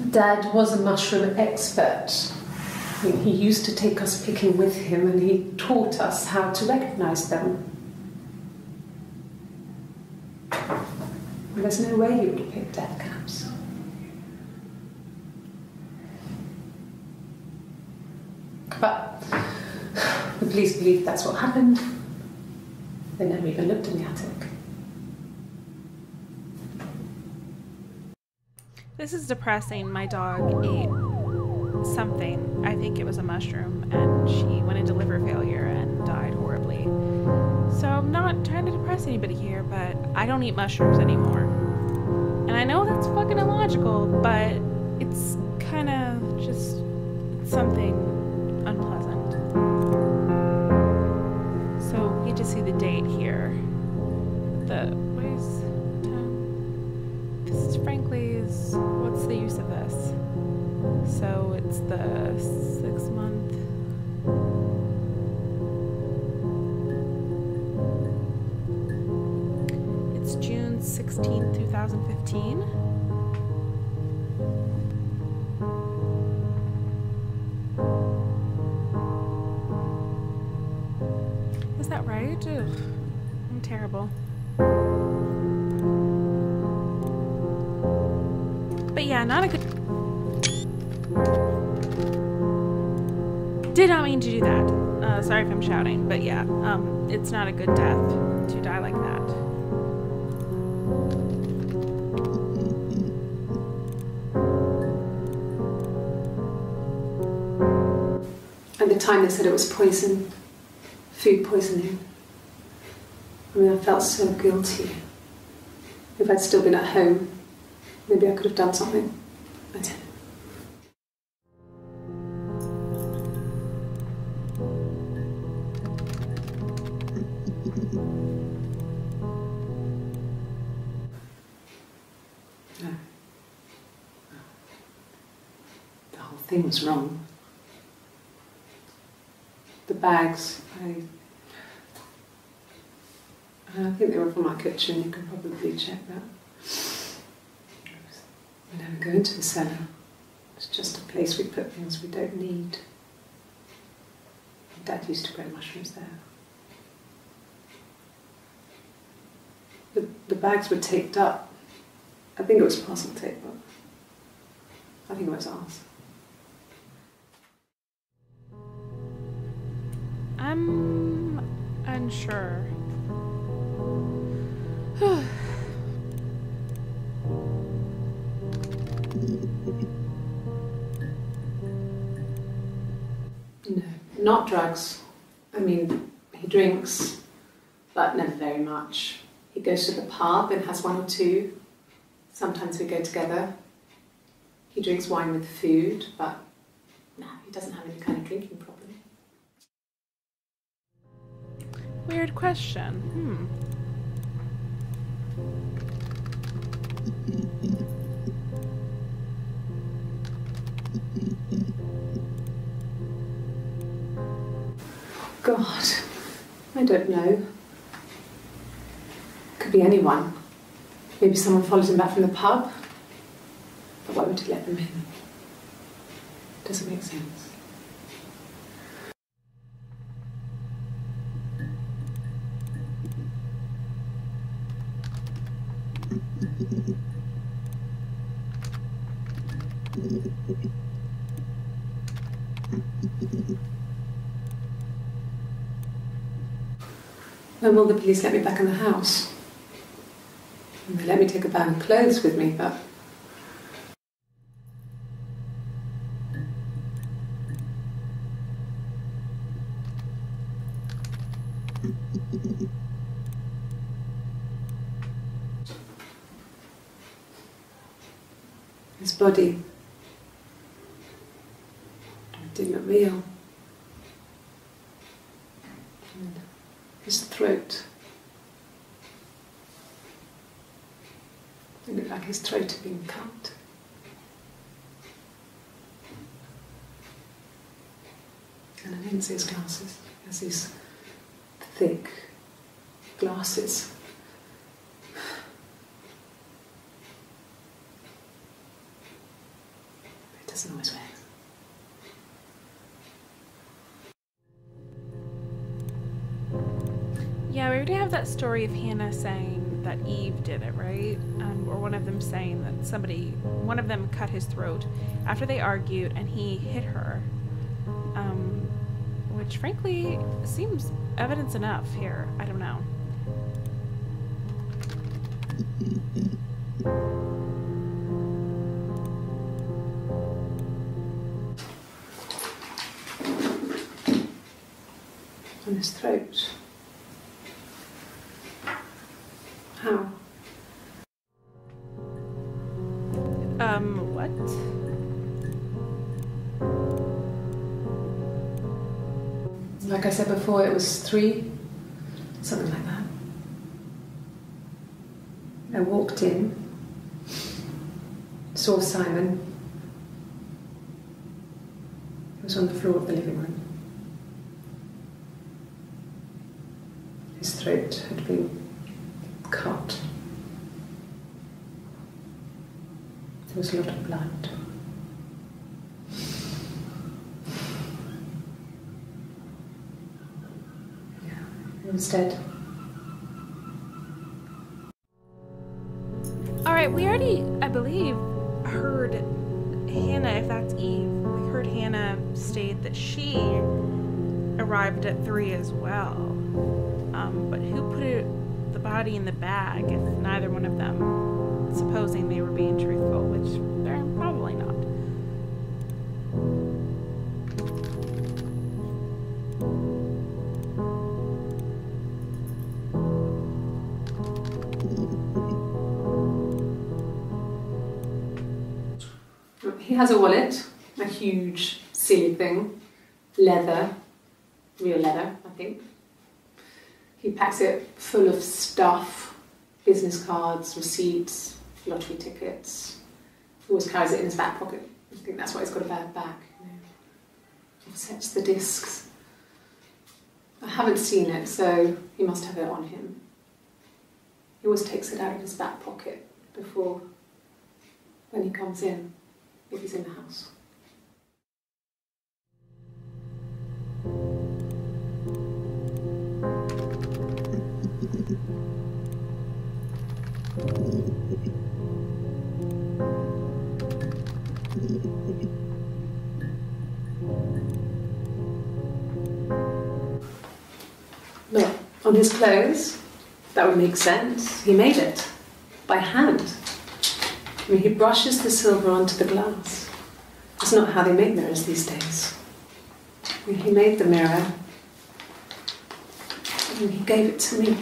Dad was a mushroom expert. I mean, he used to take us picking with him and he taught us how to recognise them. And there's no way you would have picked death caps. But the police believe that's what happened. They never even looked in the attic. This is depressing. My dog ate something. I think it was a mushroom, and she went into liver failure and died horribly. So I'm not trying to depress anybody here, but I don't eat mushrooms anymore. And I know that's fucking illogical, but it's kind of just something unpleasant. So we get to see the date here. This is Frankly's, what's the use of this? So it's the 6 month. It's June 16th, 2015. Is that right? Ugh, I'm terrible. But yeah, not a good... Did not mean to do that. Sorry if I'm shouting, but yeah, it's not a good death to die like that. At the time they said it was poison, food poisoning. I mean, I felt so guilty. If I'd still been at home, maybe I could have done something. I didn't. No. The whole thing was wrong. The bags, I think they were from our kitchen. You can probably check that. We never go into the cellar. It's just a place we put things we don't need. Dad used to grow mushrooms there. The bags were taped up. I think it was parcel tape, but I think it was ours. I'm unsure. No, not drugs. I mean, he drinks, but never very much. He goes to the pub and has one or two. Sometimes we go together. He drinks wine with food, but no, he doesn't have any kind of drinking problem. Weird question. God, I don't know. Could be anyone. Maybe someone followed him back from the pub. But why would he let them in? Doesn't make sense. When will the police let me back in the house? And they let me take a bag of clothes with me, but... His body didn't look real. And his throat. It looked like his throat had been cut. And I didn't see his glasses. He has these thick glasses. He doesn't always wear. Yeah, we already have that story of Hannah saying that Eve did it, right? Or one of them saying that one of them cut his throat after they argued and he hit her. Which frankly seems evidence enough here. I don't know. On his throat. How? What? Like I said before, it was 3, something like that. I walked in, saw Simon. He was on the floor of the living room. His throat had been cut. There was a lot of blood. Yeah, he was dead. Alright, we already, I believe, heard Hannah, if that's Eve, we heard Hannah state that she arrived at 3 as well. But who put the body in the bag if neither one of them, supposing they were being truthful, which they're probably not. He has a wallet, a huge, silly thing, leather, real leather, I think. He packs it full of stuff, business cards, receipts, lottery tickets. He always carries it in his back pocket. I think that's why he's got a bag back. He sets the discs. I haven't seen it, so he must have it on him. He always takes it out of his back pocket before, when he comes in, if he's in the house. Look, on his clothes, that would make sense. He made it by hand. I mean, he brushes the silver onto the glass. It's not how they make mirrors these days. I mean, he made the mirror and he gave it to me.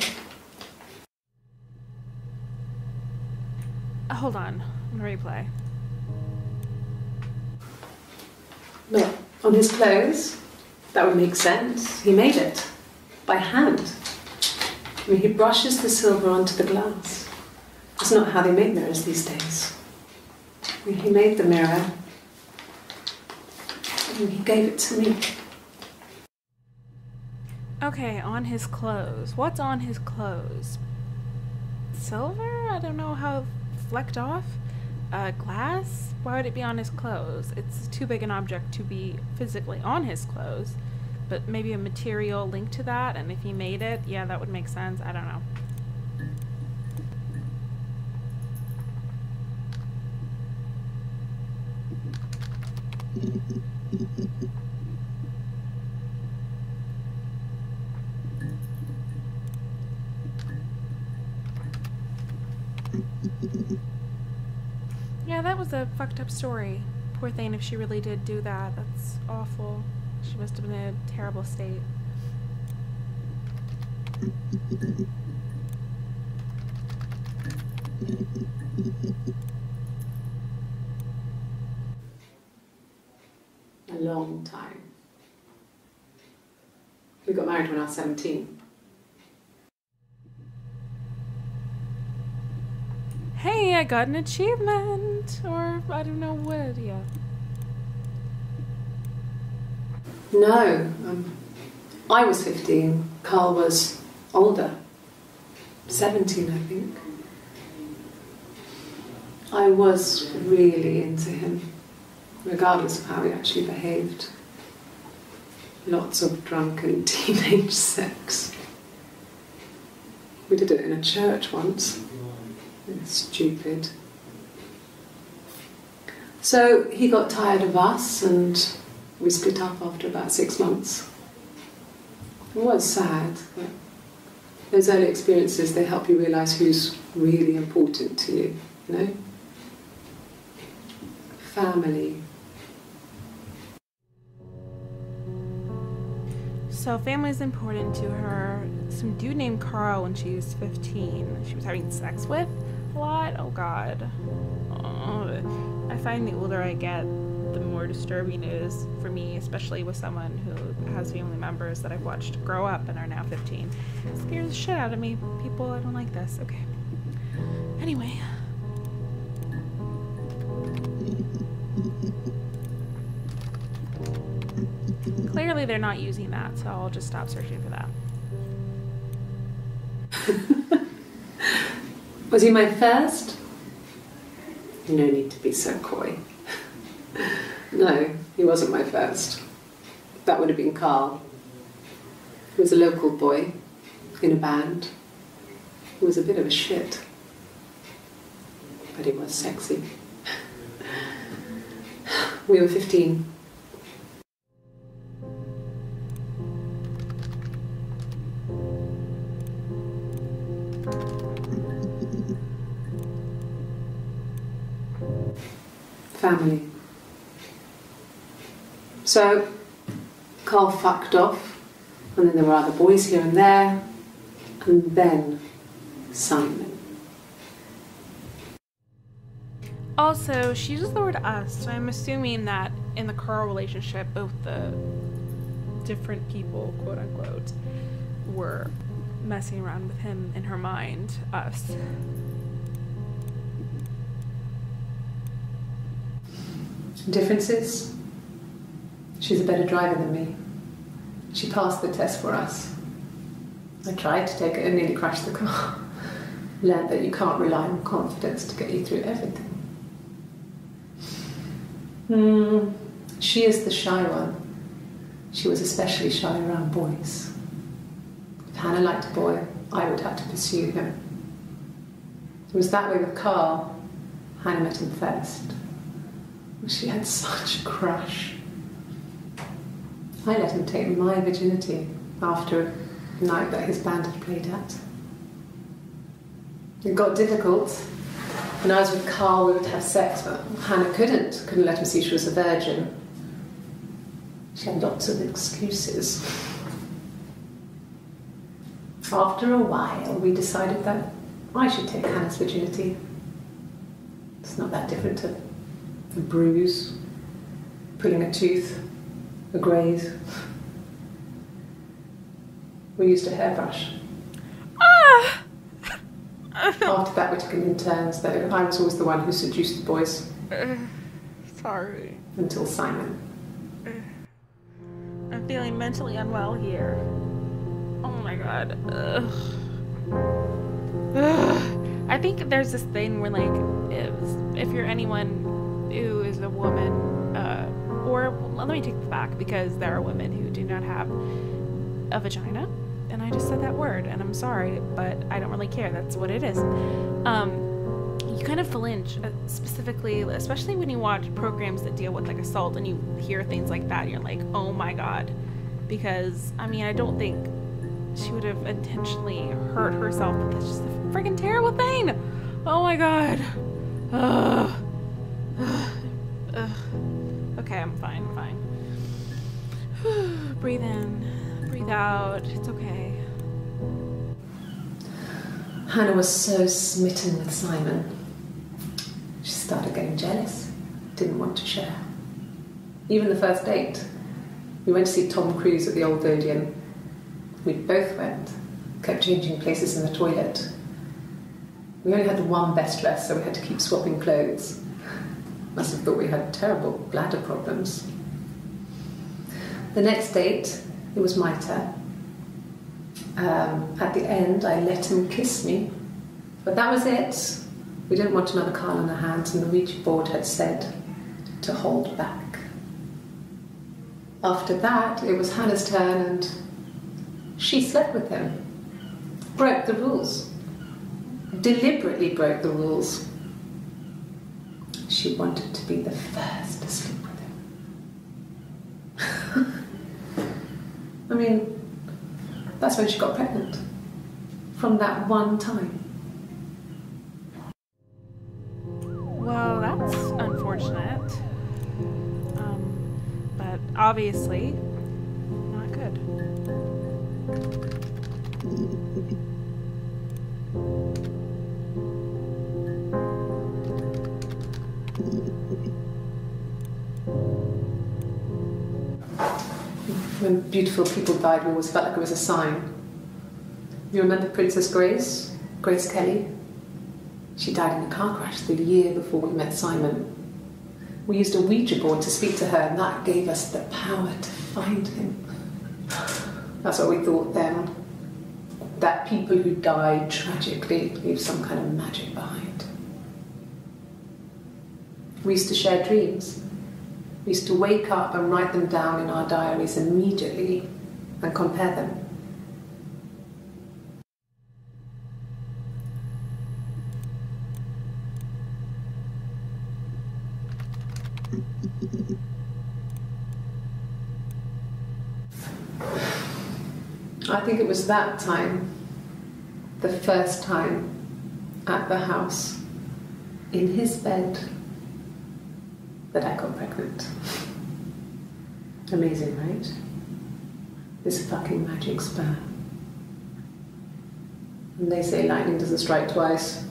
Hold on, I'm gonna replay. Look, on his clothes, that would make sense. He made it by hand. I mean, he brushes the silver onto the glass. It's not how they make mirrors these days. I mean, he made the mirror and he gave it to me. Okay, on his clothes. What's on his clothes? Silver? I don't know how flecked off. Glass? Why would it be on his clothes? It's too big an object to be physically on his clothes, but maybe a material linked to that, and if he made it, yeah, that would make sense. I don't know. Yeah, that was a fucked up story. Poor thing, if she really did do that. That's awful. She must have been in a terrible state. A long time. We got married when I was 17. Hey, I got an achievement! Or, I don't know what, yeah. No, I was 15. Carl was older. 17, I think. I was really into him, regardless of how he actually behaved. Lots of drunken teenage sex. We did it in a church once. It's stupid. So he got tired of us and we split up after about 6 months. It was sad, but those early experiences, they help you realise who's really important to you, you know? So family's important to her. Some dude named Carl when she was 15, she was having sex with a lot. Oh God. I find the older I get, the more disturbing it is for me, especially with someone who has family members that I've watched grow up and are now 15. It scares the shit out of me. People, I don't like this. Okay. Anyway. Clearly they're not using that, so I'll just stop searching for that. Was he my first? No need to be so coy. No, he wasn't my first. That would have been Carl. He was a local boy in a band. He was a bit of a shit. But he was sexy. We were 15. Family. So, Carl fucked off, and then there were other boys here and there, and then Simon. Also, she used the word us, so I'm assuming that in the Carl relationship, both the different people, quote unquote, were messing around with him in her mind, us. Differences? She's a better driver than me. She passed the test for us. I tried to take it and nearly crashed the car. Learned that you can't rely on confidence to get you through everything. She is the shy one. She was especially shy around boys. If Hannah liked a boy, I would have to pursue him. It was that way with Carl. Hannah met him first. She had such a crush. I let him take my virginity after a night that his band had played at. It got difficult. When I was with Carl, we would have sex, but Hannah couldn't let him see she was a virgin. She had lots of excuses. After a while, we decided that I should take Hannah's virginity. It's not that different to a bruise, pulling a tooth, a graze. We used a hairbrush. After that, we took it in turns, though. I was always the one who seduced the boys. Sorry. Until Simon. I'm feeling mentally unwell here. Oh my God. Ugh. I think there's this thing where, like, if you're anyone who is a woman, or let me take it back, because there are women who do not have a vagina, and I just said that word, and I'm sorry, but I don't really care. That's what it is. You kind of flinch, specifically, especially when you watch programs that deal with like assault, and you hear things like that, and you're like, oh my God, because I mean, I don't think she would have intentionally hurt herself, but that's just a freaking terrible thing. Oh my God. Ugh. Okay, I'm fine. Breathe in, breathe out. It's okay. Hannah was so smitten with Simon. She started getting jealous, didn't want to share. Even the first date, we went to see Tom Cruise at the Old Odeon. We both went, kept changing places in the toilet. We only had the one best dress, so we had to keep swapping clothes. Must have thought we had terrible bladder problems. The next date, it was my turn. At the end, I let him kiss me. But that was it. We didn't want another Carl on our hands, and the Ouija board had said to hold back. After that, it was Hannah's turn, and she slept with him. Broke the rules. Deliberately broke the rules. She wanted to be the first to sleep with him. I mean, that's when she got pregnant. From that one time. Well, that's unfortunate. But obviously, not good. When beautiful people died, we always felt like it was a sign. You remember Princess Grace? Grace Kelly? She died in a car crash the year before we met Simon. We used a Ouija board to speak to her, and that gave us the power to find him. That's what we thought then. That people who died tragically leave some kind of magic behind. We used to share dreams. We used to wake up and write them down in our diaries immediately and compare them. I think it was that time, the first time at the house, in his bed, that I got pregnant. Amazing, right? This fucking magic sperm. And they say lightning doesn't strike twice.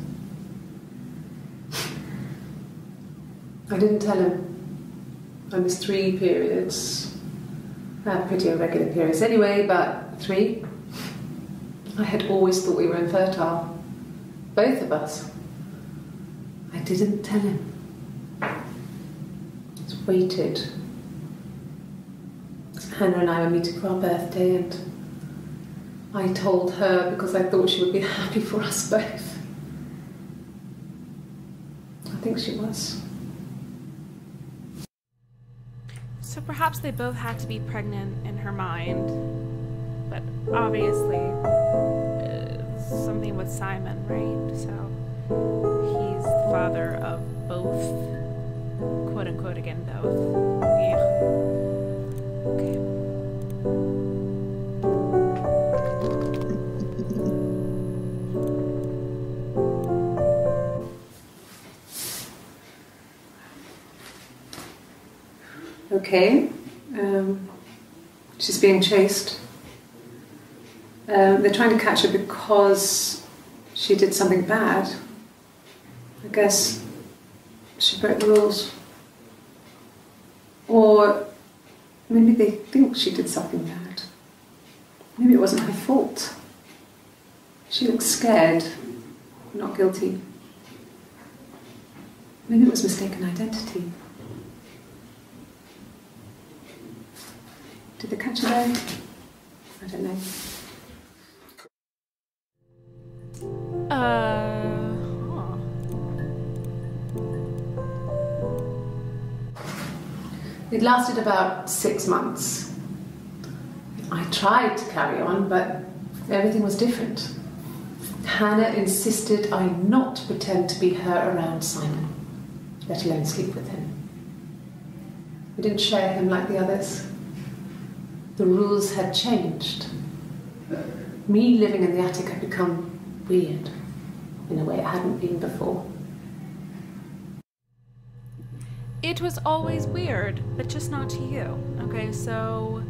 I didn't tell him. I missed 3 periods. I had pretty irregular periods anyway, but 3. I had always thought we were infertile. Both of us. I didn't tell him. Just waited. Hannah and I were meeting for our birthday, and I told her because I thought she would be happy for us both. I think she was. So perhaps they both had to be pregnant in her mind, but obviously something with Simon, right? So he's the father of both, quote unquote, again, both. Yeah. Okay. Okay. She's being chased. They're trying to catch her because she did something bad. I guess she broke the rules. Or maybe they think she did something bad. Maybe it wasn't her fault. She looks scared, not guilty. Maybe it was mistaken identity. Did they catch her there? I don't know. It lasted about 6 months. I tried to carry on, but everything was different. Hannah insisted I not pretend to be her around Simon, let alone sleep with him. We didn't share him like the others. The rules had changed. Me living in the attic had become weird in a way it hadn't been before. It was always weird, but just not to you. Okay, so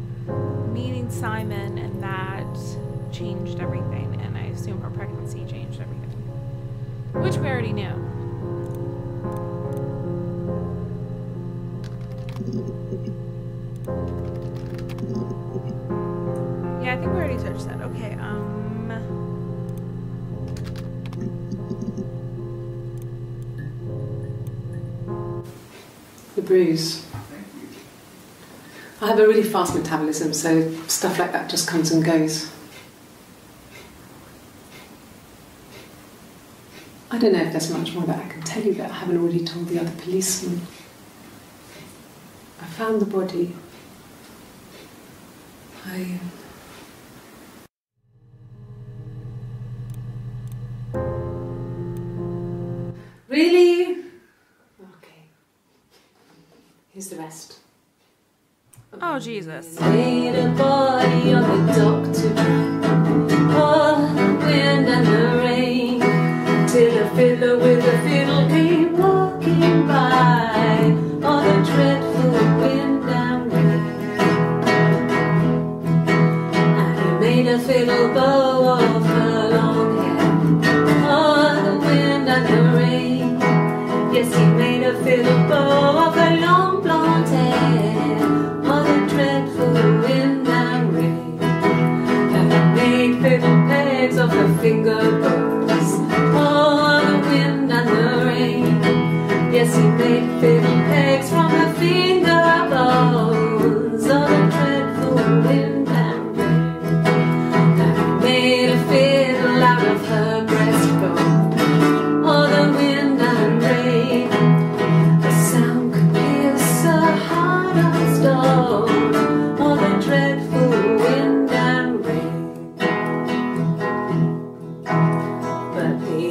meeting Simon and that changed everything, and I assume her pregnancy changed everything, which we already knew. Yeah, I think we already touched that. Okay, The bruise. I have a really fast metabolism, so stuff like that just comes and goes. I don't know if there's much more that I can tell you that I haven't already told the other policemen. I found the body. Really? Okay. Here's the rest. oh Jesus. Laid a body on the doctor, oh, the wind and the rain, till a fiddler with a fiddle came walking by, oh, the dreadful wind and rain. And he made a fiddle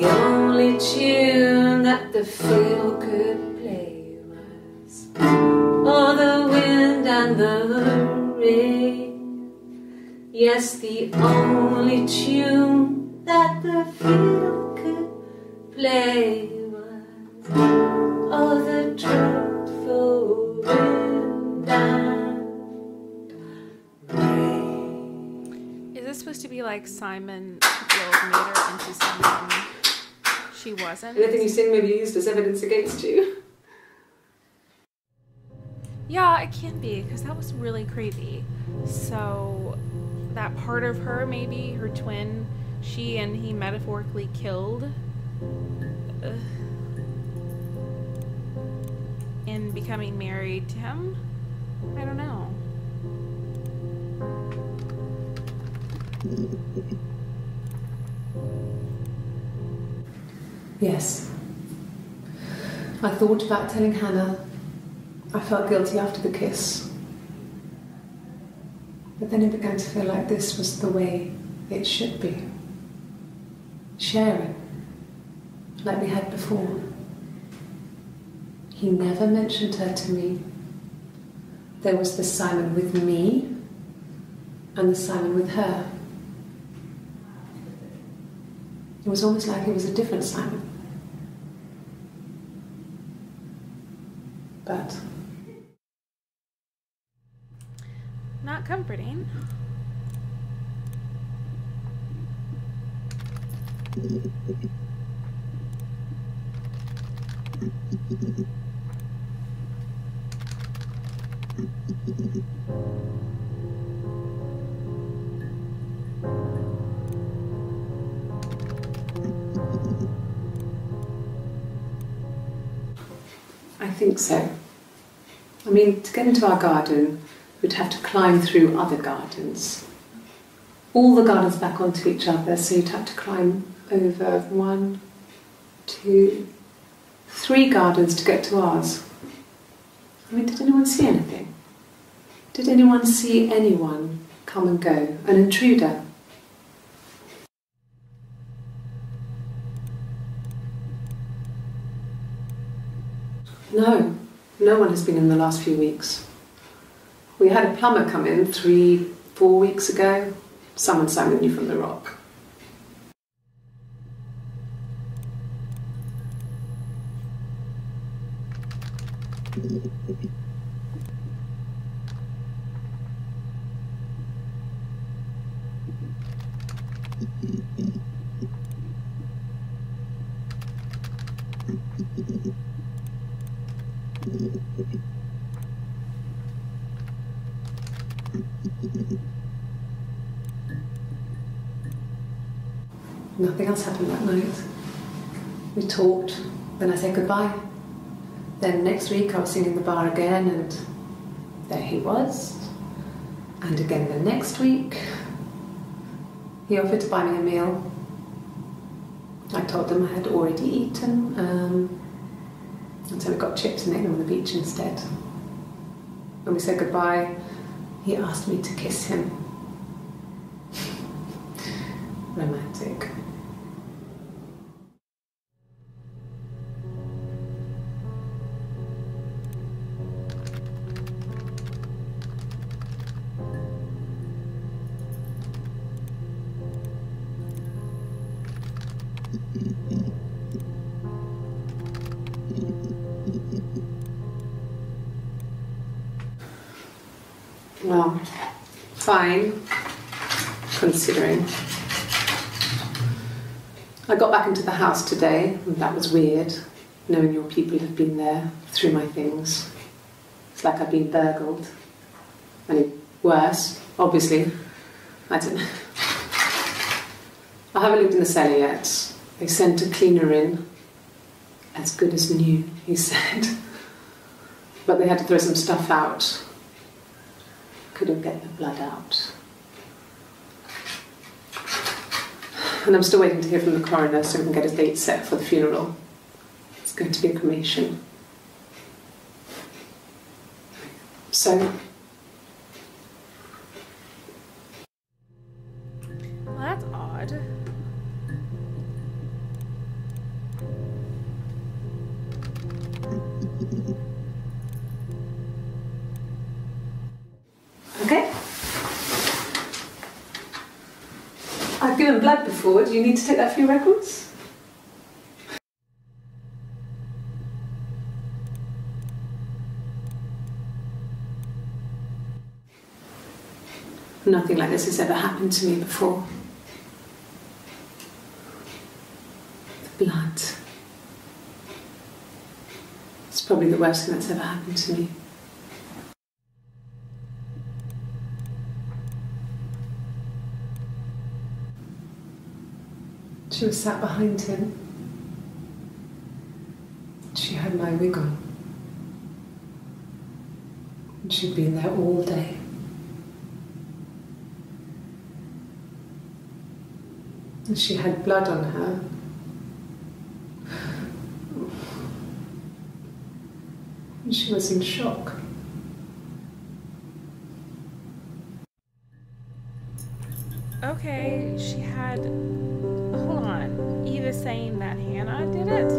only tune that the fiddle could play was "Oh, the wind and the rain." Yes, the only tune that the fiddle could play was "Oh, the dreadful wind and rain." Is this supposed to be like Simon Field made her into someone she wasn't? Anything you sing may be used as evidence against you. Yeah, it can be, because that was really creepy. So that part of her, maybe her twin, she and he metaphorically killed in becoming married to him. I don't know. Yes. I thought about telling Hannah. I felt guilty after the kiss. But then it began to feel like this was the way it should be. Sharing, like we had before. He never mentioned her to me. There was the Simon with me and the Simon with her. It was almost like it was a different Simon. But Not comforting. I think so. I mean, to get into our garden, we'd have to climb through other gardens. All the gardens back onto each other, so you'd have to climb over 1, 2, 3 gardens to get to ours. I mean, did anyone see anything? Did anyone see anyone come and go? An intruder? No, no one has been in the last few weeks. We had a plumber come in 3, 4 weeks ago. Someone summoned you from the rock. Nothing else happened that night. We talked, then I said goodbye. Then next week I was singing in the bar again, and there he was. And again the next week, he offered to buy me a meal. I told him I had already eaten, and so we got chips and ate them on the beach instead. When we said goodbye, he asked me to kiss him. Romantic. Well, fine, considering. I got back into the house today, and that was weird, knowing your people have been there through my things. It's like I've been burgled. And worse, obviously. I don't know. I haven't lived in the cellar yet. They sent a cleaner in. As good as new, he said. But they had to throw some stuff out. Couldn't get the blood out. And I'm still waiting to hear from the coroner so we can get a date set for the funeral. It's going to be a cremation. So, Well, that's odd. Human Blood before. Do you need to take that for your records? Nothing like this has ever happened to me before. The blood. It's probably the worst thing that's ever happened to me. She was sat behind him. She had my wig on. And she'd been there all day. And she had blood on her. And she was in shock. Okay, she had... Hold on. Eva's saying that Hannah did it?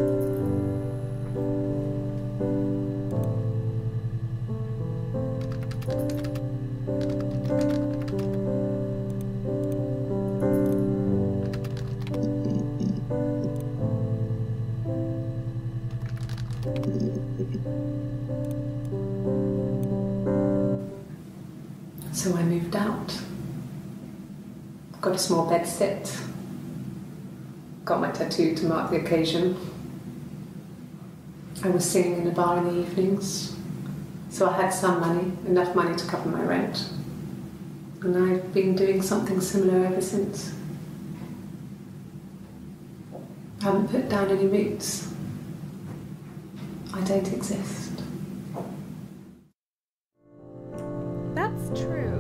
So I moved out. Got a small bed sit. Got my tattoo to mark the occasion. I was singing in a bar in the evenings, so I had some money, enough money to cover my rent. And I've been doing something similar ever since. I haven't put down any roots. I don't exist. That's true.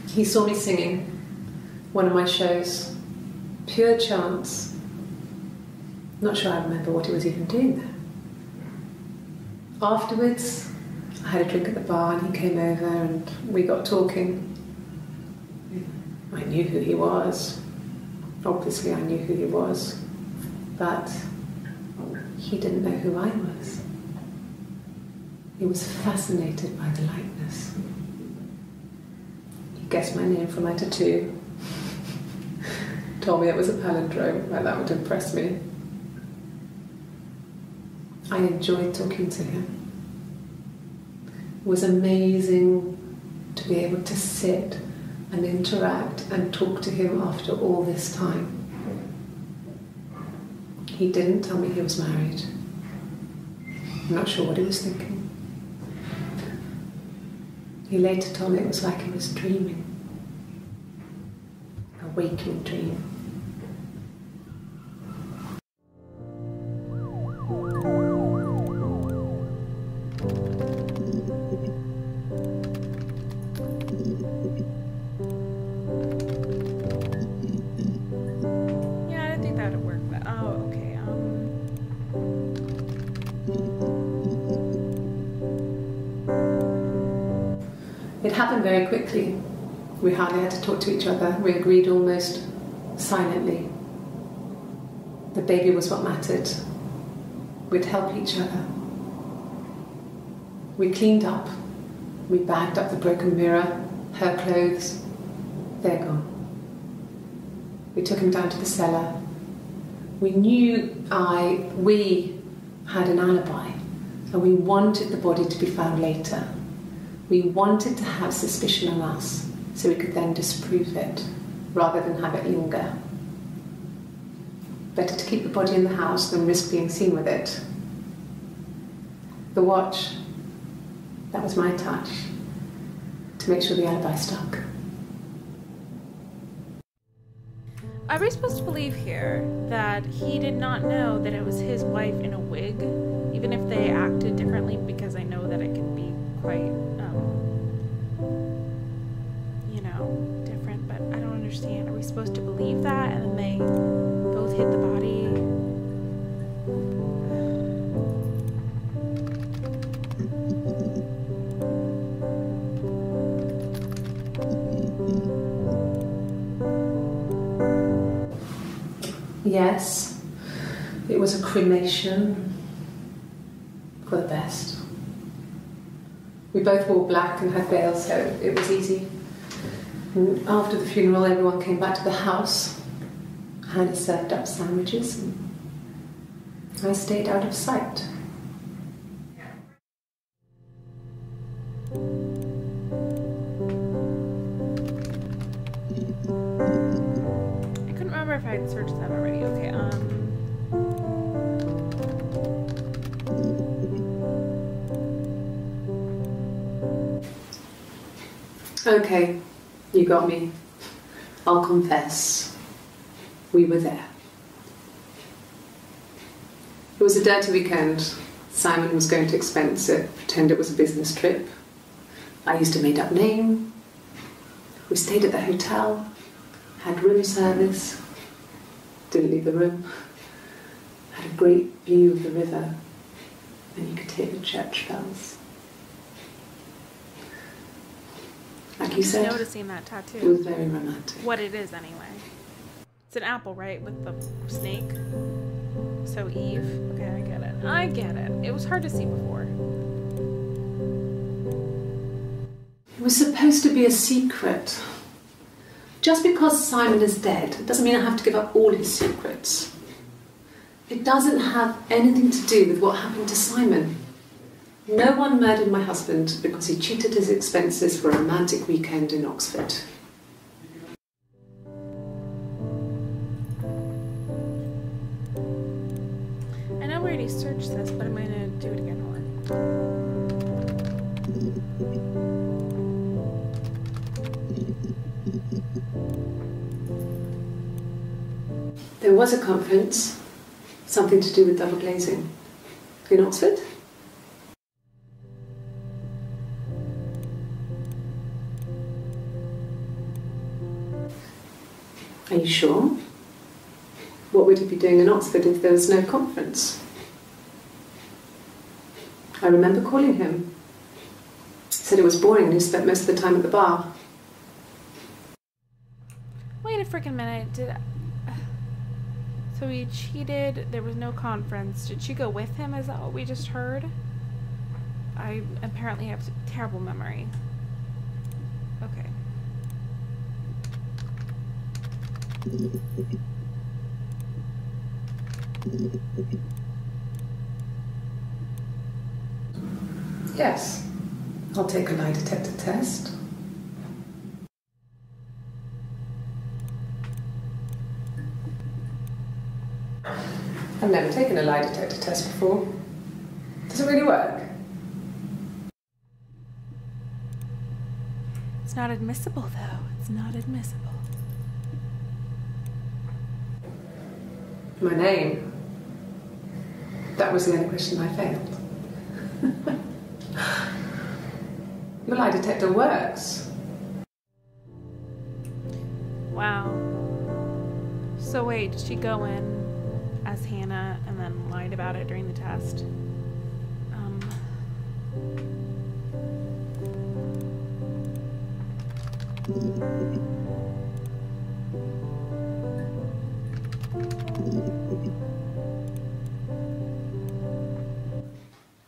He saw me singing one of my shows. Pure chance. Not sure I remember what he was even doing there. Afterwards, I had a drink at the bar and he came over and we got talking. I knew who he was. Obviously I knew who he was. But he didn't know who I was. He was fascinated by the likeness. He guessed my name from my tattoo. Told me it was a palindrome, like that would impress me. I enjoyed talking to him. It was amazing to be able to sit and interact and talk to him after all this time. He didn't tell me he was married. I'm not sure what he was thinking. He later told me it was like he was dreaming. A waking dream. Yeah, I didn't think that would work, but oh, okay. It happened very quickly. We hardly had to talk to each other. We agreed almost silently. The baby was what mattered. We'd help each other. We cleaned up. We bagged up the broken mirror, her clothes. They're gone. We took him down to the cellar. We knew we had an alibi, and we wanted the body to be found later. We wanted to have suspicion on us so we could then disprove it rather than have it linger. Better to keep the body in the house than risk being seen with it. The watch, that was my touch to make sure the alibi stuck. Are we supposed to believe here that he did not know that it was his wife in a wig, even if they acted differently? Because I know that it can be quite, different, but I don't understand. Are we supposed to believe that and then they both hid the body? Yes, it was a cremation for the best. We both wore black and had veils, so it was easy. And after the funeral, everyone came back to the house. Hannah served up sandwiches, and I stayed out of sight. I couldn't remember if I had searched that already. Okay, Okay, you got me. I'll confess. We were there. It was a dirty weekend. Simon was going to expense it, pretend it was a business trip. I used a made-up name. We stayed at the hotel, had room service, didn't leave the room, had a great view of the river, and you could hear the church bells. Like you said, noticing that tattoo. it was very romantic. What it is, anyway. It's an apple, right? With the snake. So Eve. Okay, I get it. I get it. It was hard to see before. It was supposed to be a secret. Just because Simon is dead doesn't mean I have to give up all his secrets. It doesn't have anything to do with what happened to Simon. No one murdered my husband because he cheated his expenses for a romantic weekend in Oxford. I know we already searched this, but I'm going to do it again. Hold on. There was a conference, something to do with double glazing, in Oxford. Are you sure? What would he be doing in Oxford if there was no conference? I remember calling him. He said it was boring and he spent most of the time at the bar. Wait a freaking minute. So he cheated. There was no conference. Did she go with him? Is that what we just heard? I apparently have a terrible memory. Okay. Yes. I'll take a lie detector test. I've never taken a lie detector test before. Does it really work? It's not admissible, though. It's not admissible. My name. That was the only question I failed. Your lie detector works. Wow. So wait, did she go in as Hannah and then lied about it during the test?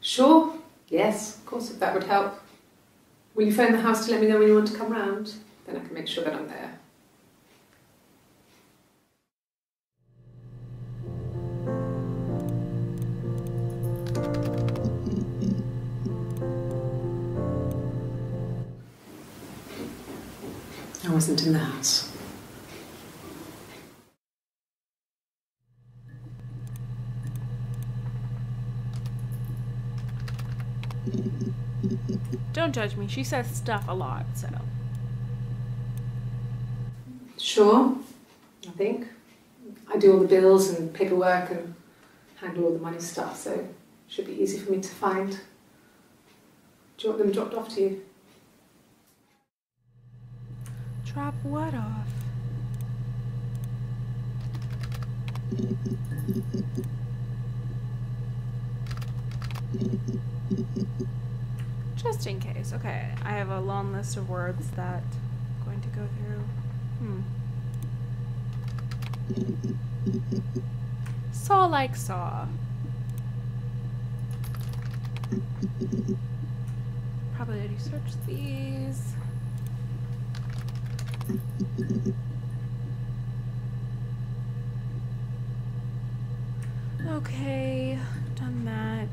Sure. Yes, of course, if that would help. Will you phone the house to let me know when you want to come round? Then I can make sure that I'm there. I wasn't in the house. Don't judge me. She says stuff a lot, so. Sure, I think. I do all the bills and paperwork and handle all the money stuff, so it should be easy for me to find. Do you want them dropped off to you? Drop what off? Just in case. Okay, I have a long list of words that I'm going to go through. Saw like saw. probability search these. Okay, done that.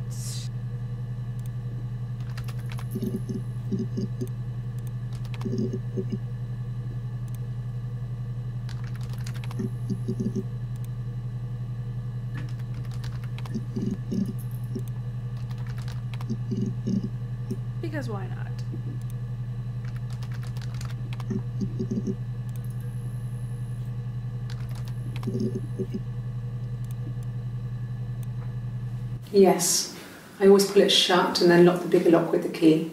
Because why not? Yes. I always pull it shut and then lock the bigger lock with the key.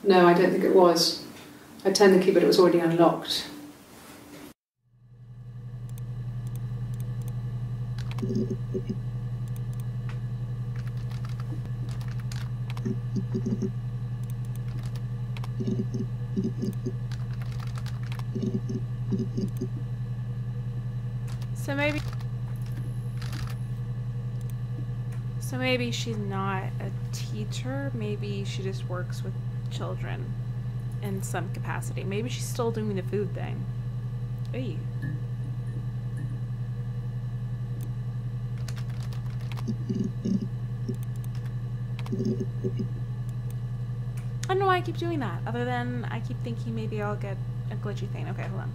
No, I don't think it was. I turned the key, but it was already unlocked. So maybe she's not a teacher. Maybe she just works with children in some capacity. Maybe she's still doing the food thing. Hey. I don't know why I keep doing that, other than I keep thinking maybe I'll get a glitchy thing. Okay, hold on.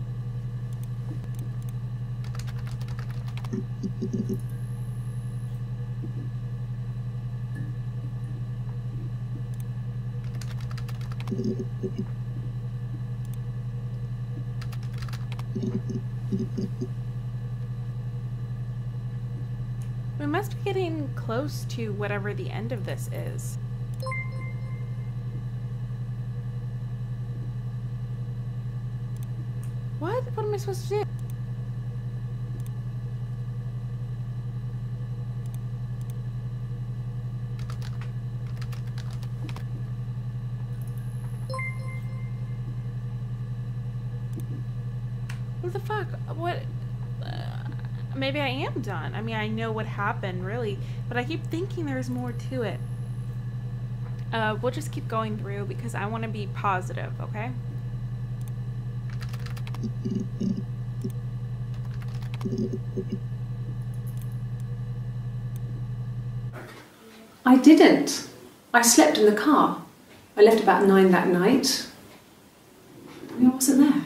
We must be getting close to whatever the end of this is. What? What am I supposed to do? What the fuck? What? Maybe I am done. I mean, I know what happened, really, but I keep thinking there's more to it. We'll just keep going through because I want to be positive, okay? I didn't. I slept in the car. I left about 9 that night. I wasn't there.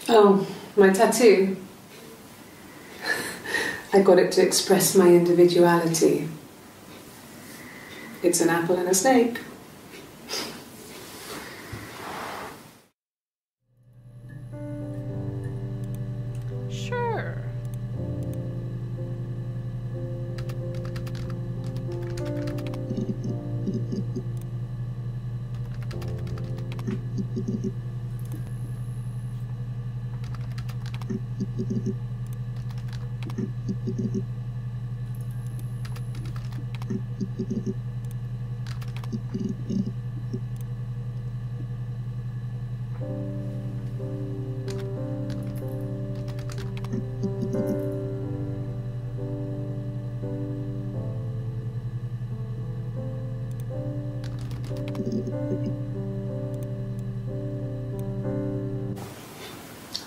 Oh, my tattoo. I got it to express my individuality. It's an apple and a snake. Sure.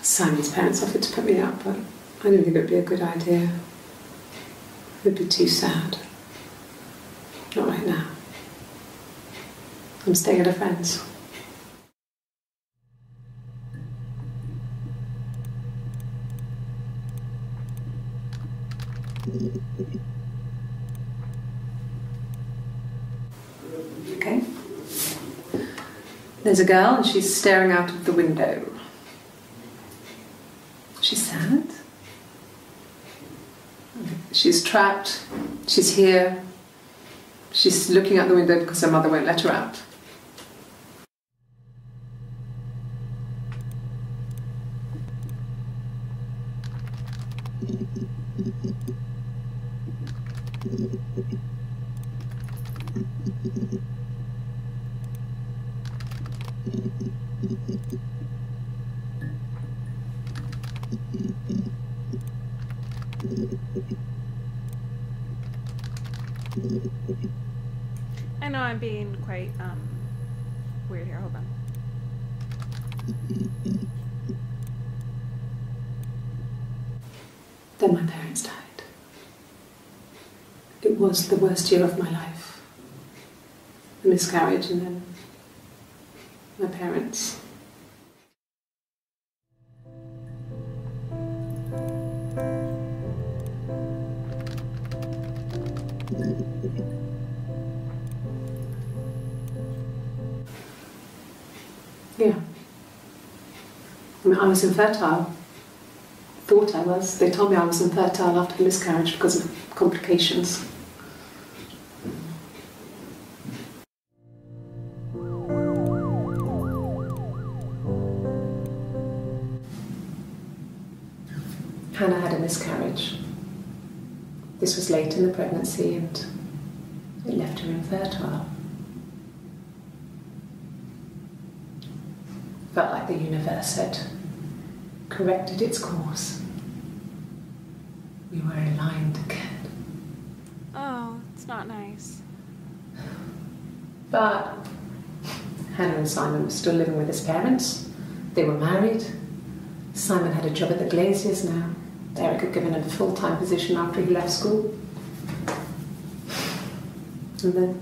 Simon's parents offered to put me up, but I didn't think it would be a good idea. It would be too sad. Not right now. I'm staying at a friend's. Okay. There's a girl and she's staring out of the window. She's sad. She's trapped. She's here. She's looking out the window because her mother won't let her out. I know I'm being quite weird here. Hold on. Then my parents died. It was the worst year of my life. A miscarriage and then my parents. Yeah. I mean, I was infertile. Thought I was. They told me I was infertile after the miscarriage because of complications. Hannah had a miscarriage. This was late in the pregnancy and it left her infertile. Felt like the universe had corrected its course. We were aligned again. Oh, it's not nice. But Hannah and Simon were still living with his parents. They were married. Simon had a job at the Glaziers now. Eric had given him a full-time position after he left school. And then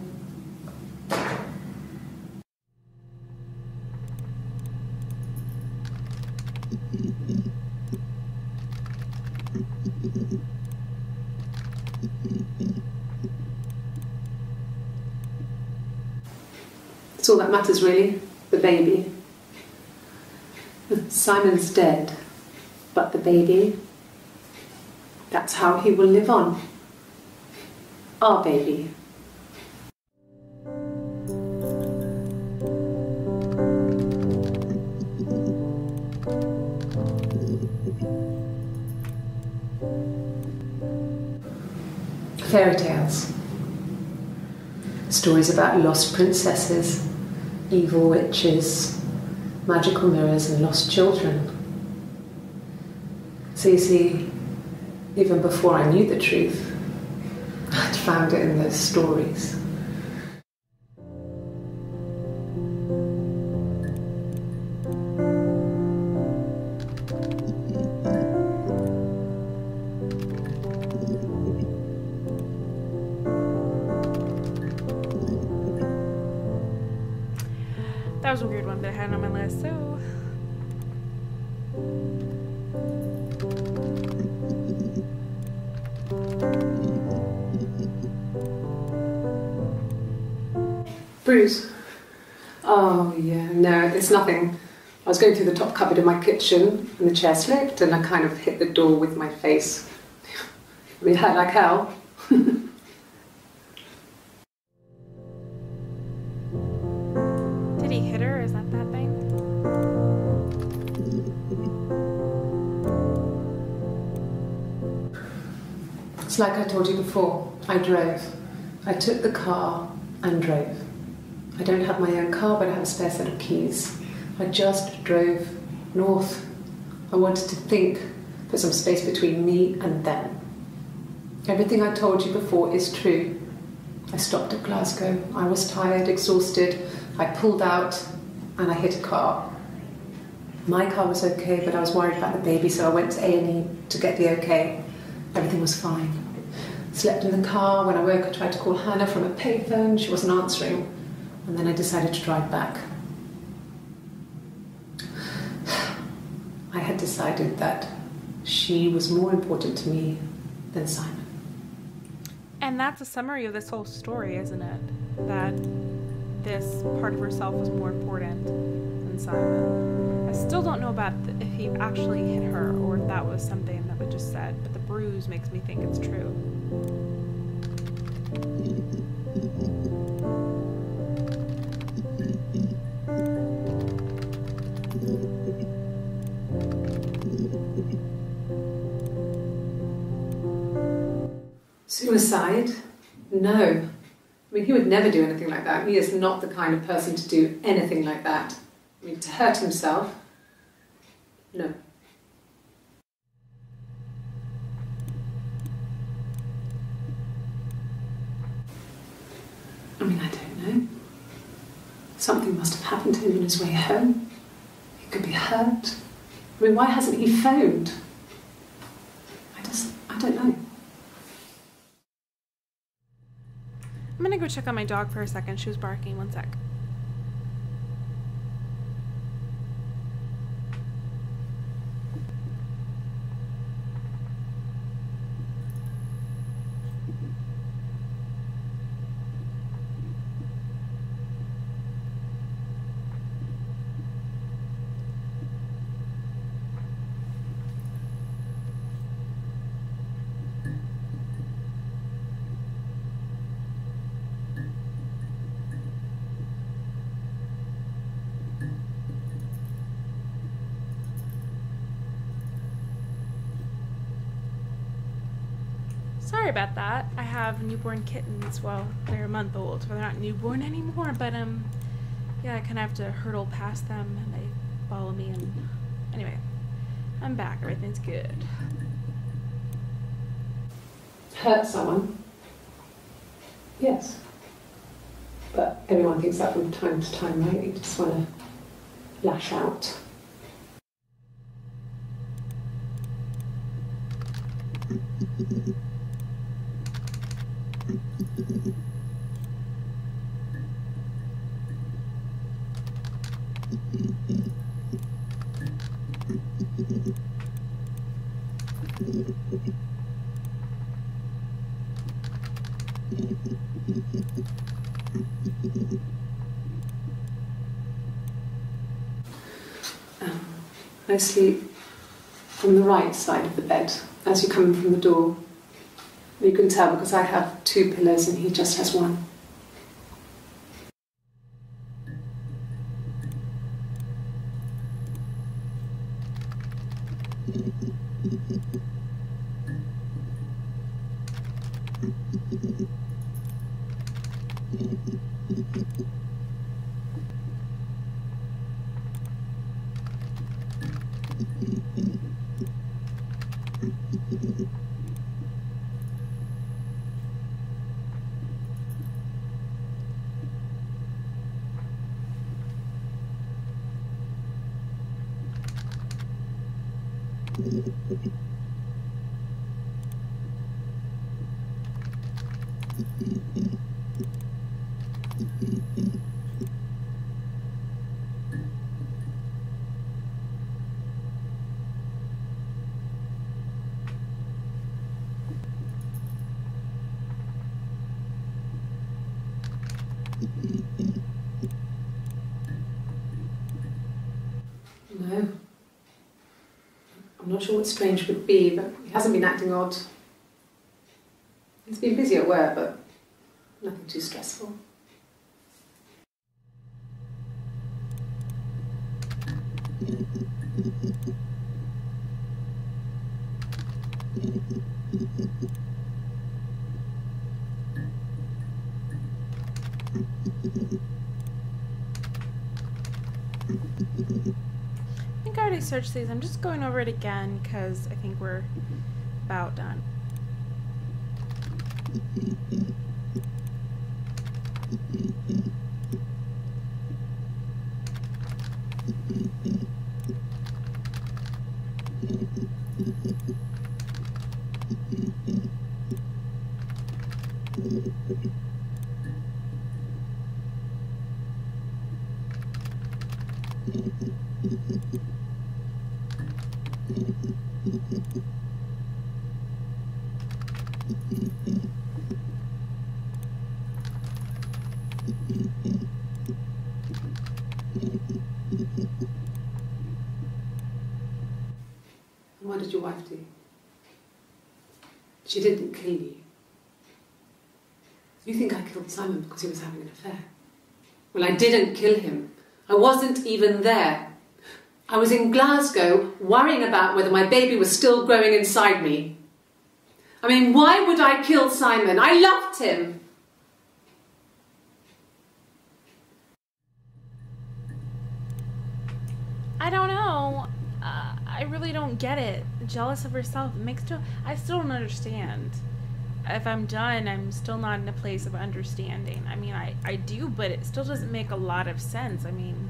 it's all that matters, really. The baby. Simon's dead, but the baby, that's how he will live on. Our baby. Fairy tales. Stories about lost princesses, evil witches, magical mirrors and lost children. So you see, even before I knew the truth, I'd found it in those stories. That was a weird one that I had on my list, so... Bruise? Oh, yeah, no, it's nothing. I was going through the top cupboard in my kitchen and the chair slipped and I kind of hit the door with my face. I mean, it hurt like hell. Did he hit her? Is that thing? It's like I told you before, I drove. I took the car and drove. I don't have my own car, but I have a spare set of keys. I just drove north. I wanted to think, put some space between me and them. Everything I told you before is true. I stopped at Glasgow. I was tired, exhausted. I pulled out and I hit a car. My car was okay, but I was worried about the baby, so I went to A&E to get the okay. Everything was fine. Slept in the car. When I woke, I tried to call Hannah from a payphone. She wasn't answering. And then I decided to drive back. I had decided that she was more important to me than Simon. And that's a summary of this whole story, isn't it? That this part of herself was more important than Simon. I still don't know about if he actually hit her or if that was something that was just said, but the bruise makes me think it's true. Suicide? No. I mean, he would never do anything like that. He is not the kind of person to do anything like that. I mean, to hurt himself? No. I mean, I don't know. Something must have happened to him on his way home. He could be hurt. I mean, why hasn't he phoned? I don't know. I'm gonna go check on my dog for a second. She was barking. One sec. Sorry about that. I have newborn kittens. Well, they're a month old, so they're not newborn anymore, but yeah, I kind of have to hurdle past them and they follow me and anyway, I'm back. Everything's good. Hurt someone? Yes. But everyone thinks that from time to time, right? You just want to lash out. I sleep on the right side of the bed as you come in from the door. You can tell because I have 2 pillows and he just has 1. No. I'm not sure what strange would be, but he hasn't been acting odd. He's been busy at work, but nothing too stressful. I think I already searched these. I'm just going over it again because I think we're about done. And what did your wife do? She didn't kill you. You think I killed Simon because he was having an affair? Well, I didn't kill him. I wasn't even there. I was in Glasgow worrying about whether my baby was still growing inside me. I mean, why would I kill Simon? I loved him. I don't know. I really don't get it. Jealous of herself. I still don't understand. If I'm done, I'm still not in a place of understanding. I mean, I do, but it still doesn't make a lot of sense. I mean...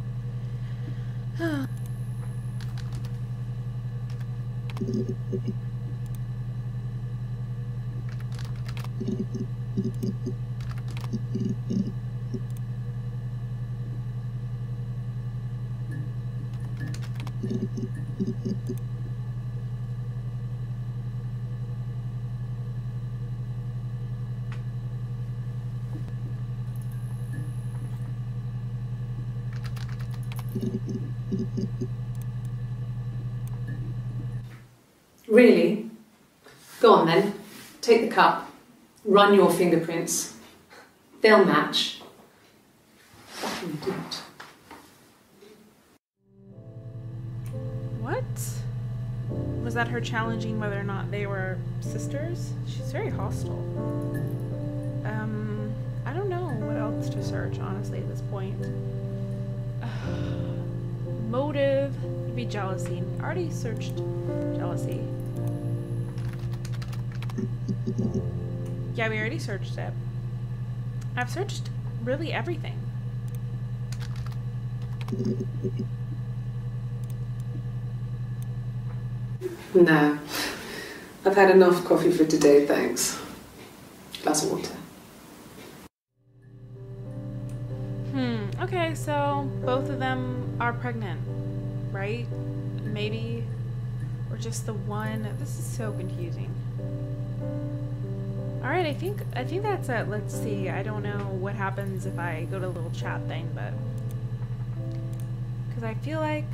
Really? Go on then. Take the cup. Run your fingerprints. They'll match. Fucking idiot. What? Was that her challenging whether or not they were sisters? She's very hostile. I don't know what else to search, honestly, at this point. Motive would be jealousy. I already searched jealousy. Yeah, we already searched it. I've searched really everything. No. I've had enough coffee for today, thanks. Glass of water. Okay, so both of them are pregnant, right? Maybe. Or just the one. This is so confusing. Alright, I think that's it. Let's see. I don't know what happens if I go to a little chat thing, but... because I feel like...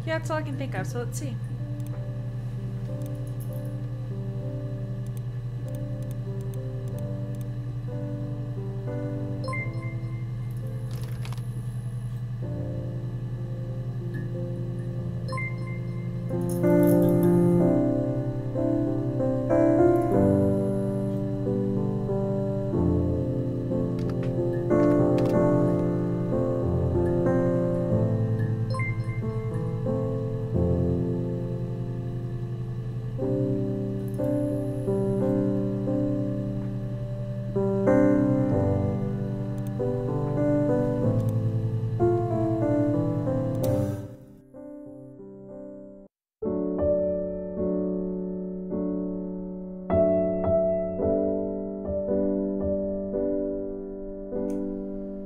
yeah, that's all I can think of, so let's see.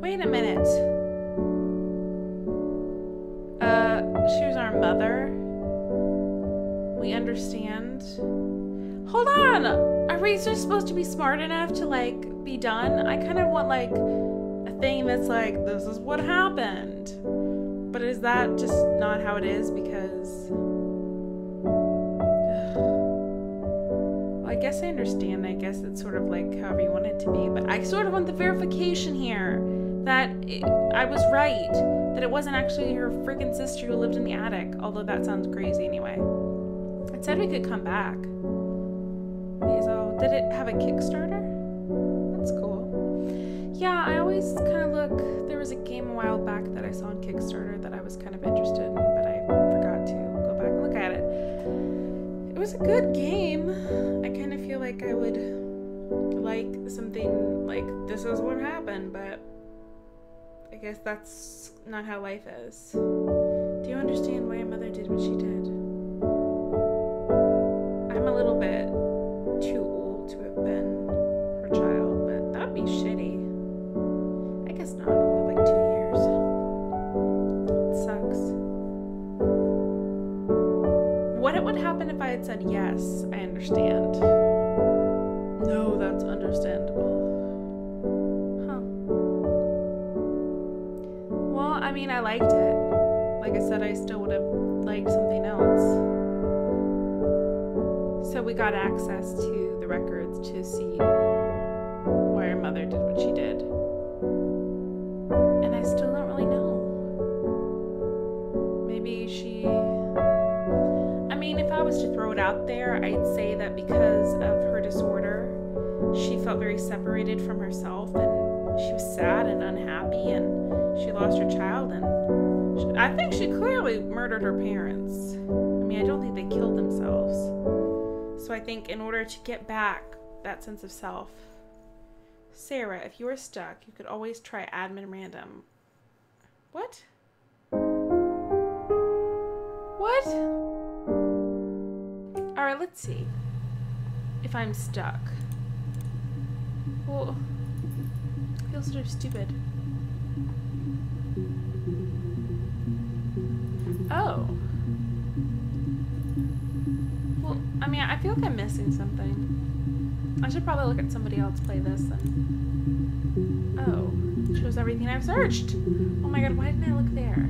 Wait a minute. She was our mother. We understand. Hold on! Are we just supposed to be smart enough to, like, be done? I kind of want, like, a thing that's like, this is what happened. But is that just not how it is? Because... well, I guess I understand. I guess it's sort of like however you want it to be. But I sort of want the verification here. That I was right, that it wasn't actually her freaking sister who lived in the attic, although that sounds crazy anyway. It said we could come back. So, did it have a Kickstarter? That's cool. Yeah, I always kind of look, there was a game a while back that I saw on Kickstarter that I was kind of interested in, but I forgot to go back and look at it. It was a good game. I kind of feel like I would like something like, this is what happened, but I guess that's not how life is. Do you understand why your mother did what she did? I'm a little bit too old to have been her child, but that'd be shitty. I guess not. I'll live like 2 years. It sucks. What would happen if I had said yes, I understand? No, that's understandable. I mean, I liked it. Like I said, I still would have liked something else. So we got access to the records to see why her mother did what she did. And I still don't really know. Maybe she... I mean, if I was to throw it out there, I'd say that because of her disorder, she felt very separated from herself, and she was sad and unhappy, and she lost her child, and I think she clearly murdered her parents. I mean, I don't think they killed themselves. So I think in order to get back that sense of self, Sarah, if you were stuck, you could always try admin random. What? What? Alright, let's see. If I'm stuck. Well, I feel sort of stupid. Oh. Well, I mean, I feel like I'm missing something. I should probably look at somebody else play this and... Oh. It shows everything I've searched. Oh my god, why didn't I look there?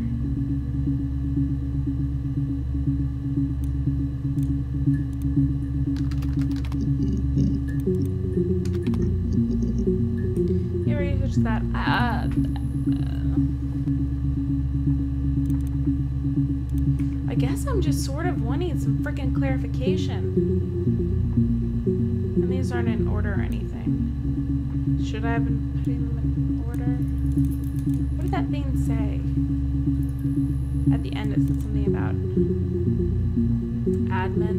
You already searched that. I guess I'm just sort of wanting some freaking clarification. And these aren't in order or anything. Should I have been putting them in order? What did that thing say? At the end it said something about admin.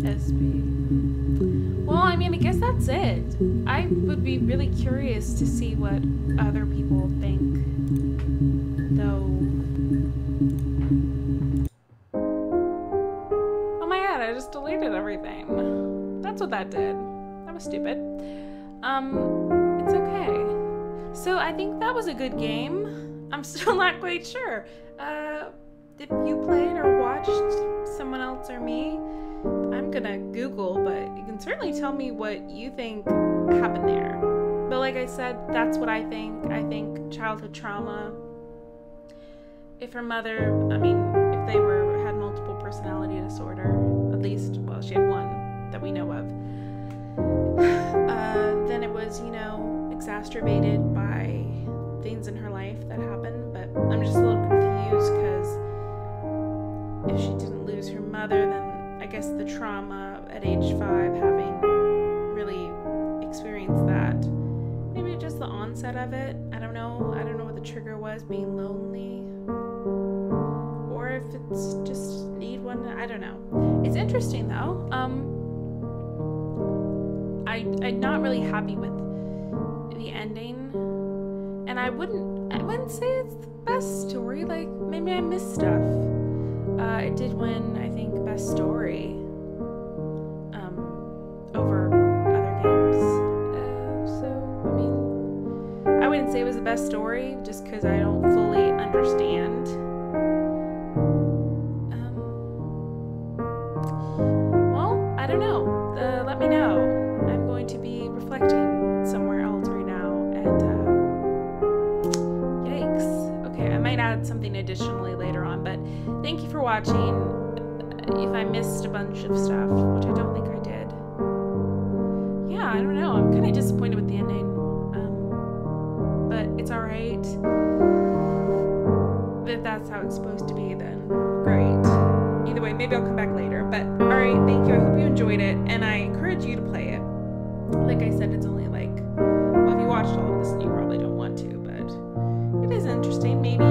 SB. Well, I mean, I guess that's it. I would be really curious to see what other people think, though. Oh my god, I just deleted everything. That's what that did. That was stupid. It's okay. So I think that was a good game. I'm still not quite sure. If you played or watched someone else or me, I'm gonna Google, but you can certainly tell me what you think happened there. But like I said, that's what I think. I think childhood trauma. If her mother, I mean, if they had multiple personality disorder, at least, well, she had one that we know of, then it was, you know, exacerbated by things in her life that happened. But I'm just a little confused because if she didn't lose her mother, then I guess the trauma at age 5, having really experienced that, maybe just the onset of it. I don't know what the trigger was, being lonely, or if it's just need one. I don't know. It's interesting though. I'm not really happy with the ending, and I wouldn't say it's the best story. Like, maybe I missed stuff. It did win, I think, best story over other games. So, I mean, I wouldn't say it was the best story just because I don't fully understand. Well, I don't know. Let me know. I'm going to be reflecting somewhere else right now, and yikes. Okay, I might add something additionally later on, but thank you for watching. If I missed a bunch of stuff, which I don't think I did. Yeah, I don't know. I'm kind of disappointed with the ending. But it's alright. If that's how it's supposed to be, then great. Either way, maybe I'll come back later. But alright, thank you. I hope you enjoyed it. And I encourage you to play it. Like I said, it's only like, well, if you watched all of this, you probably don't want to, but it is interesting. Maybe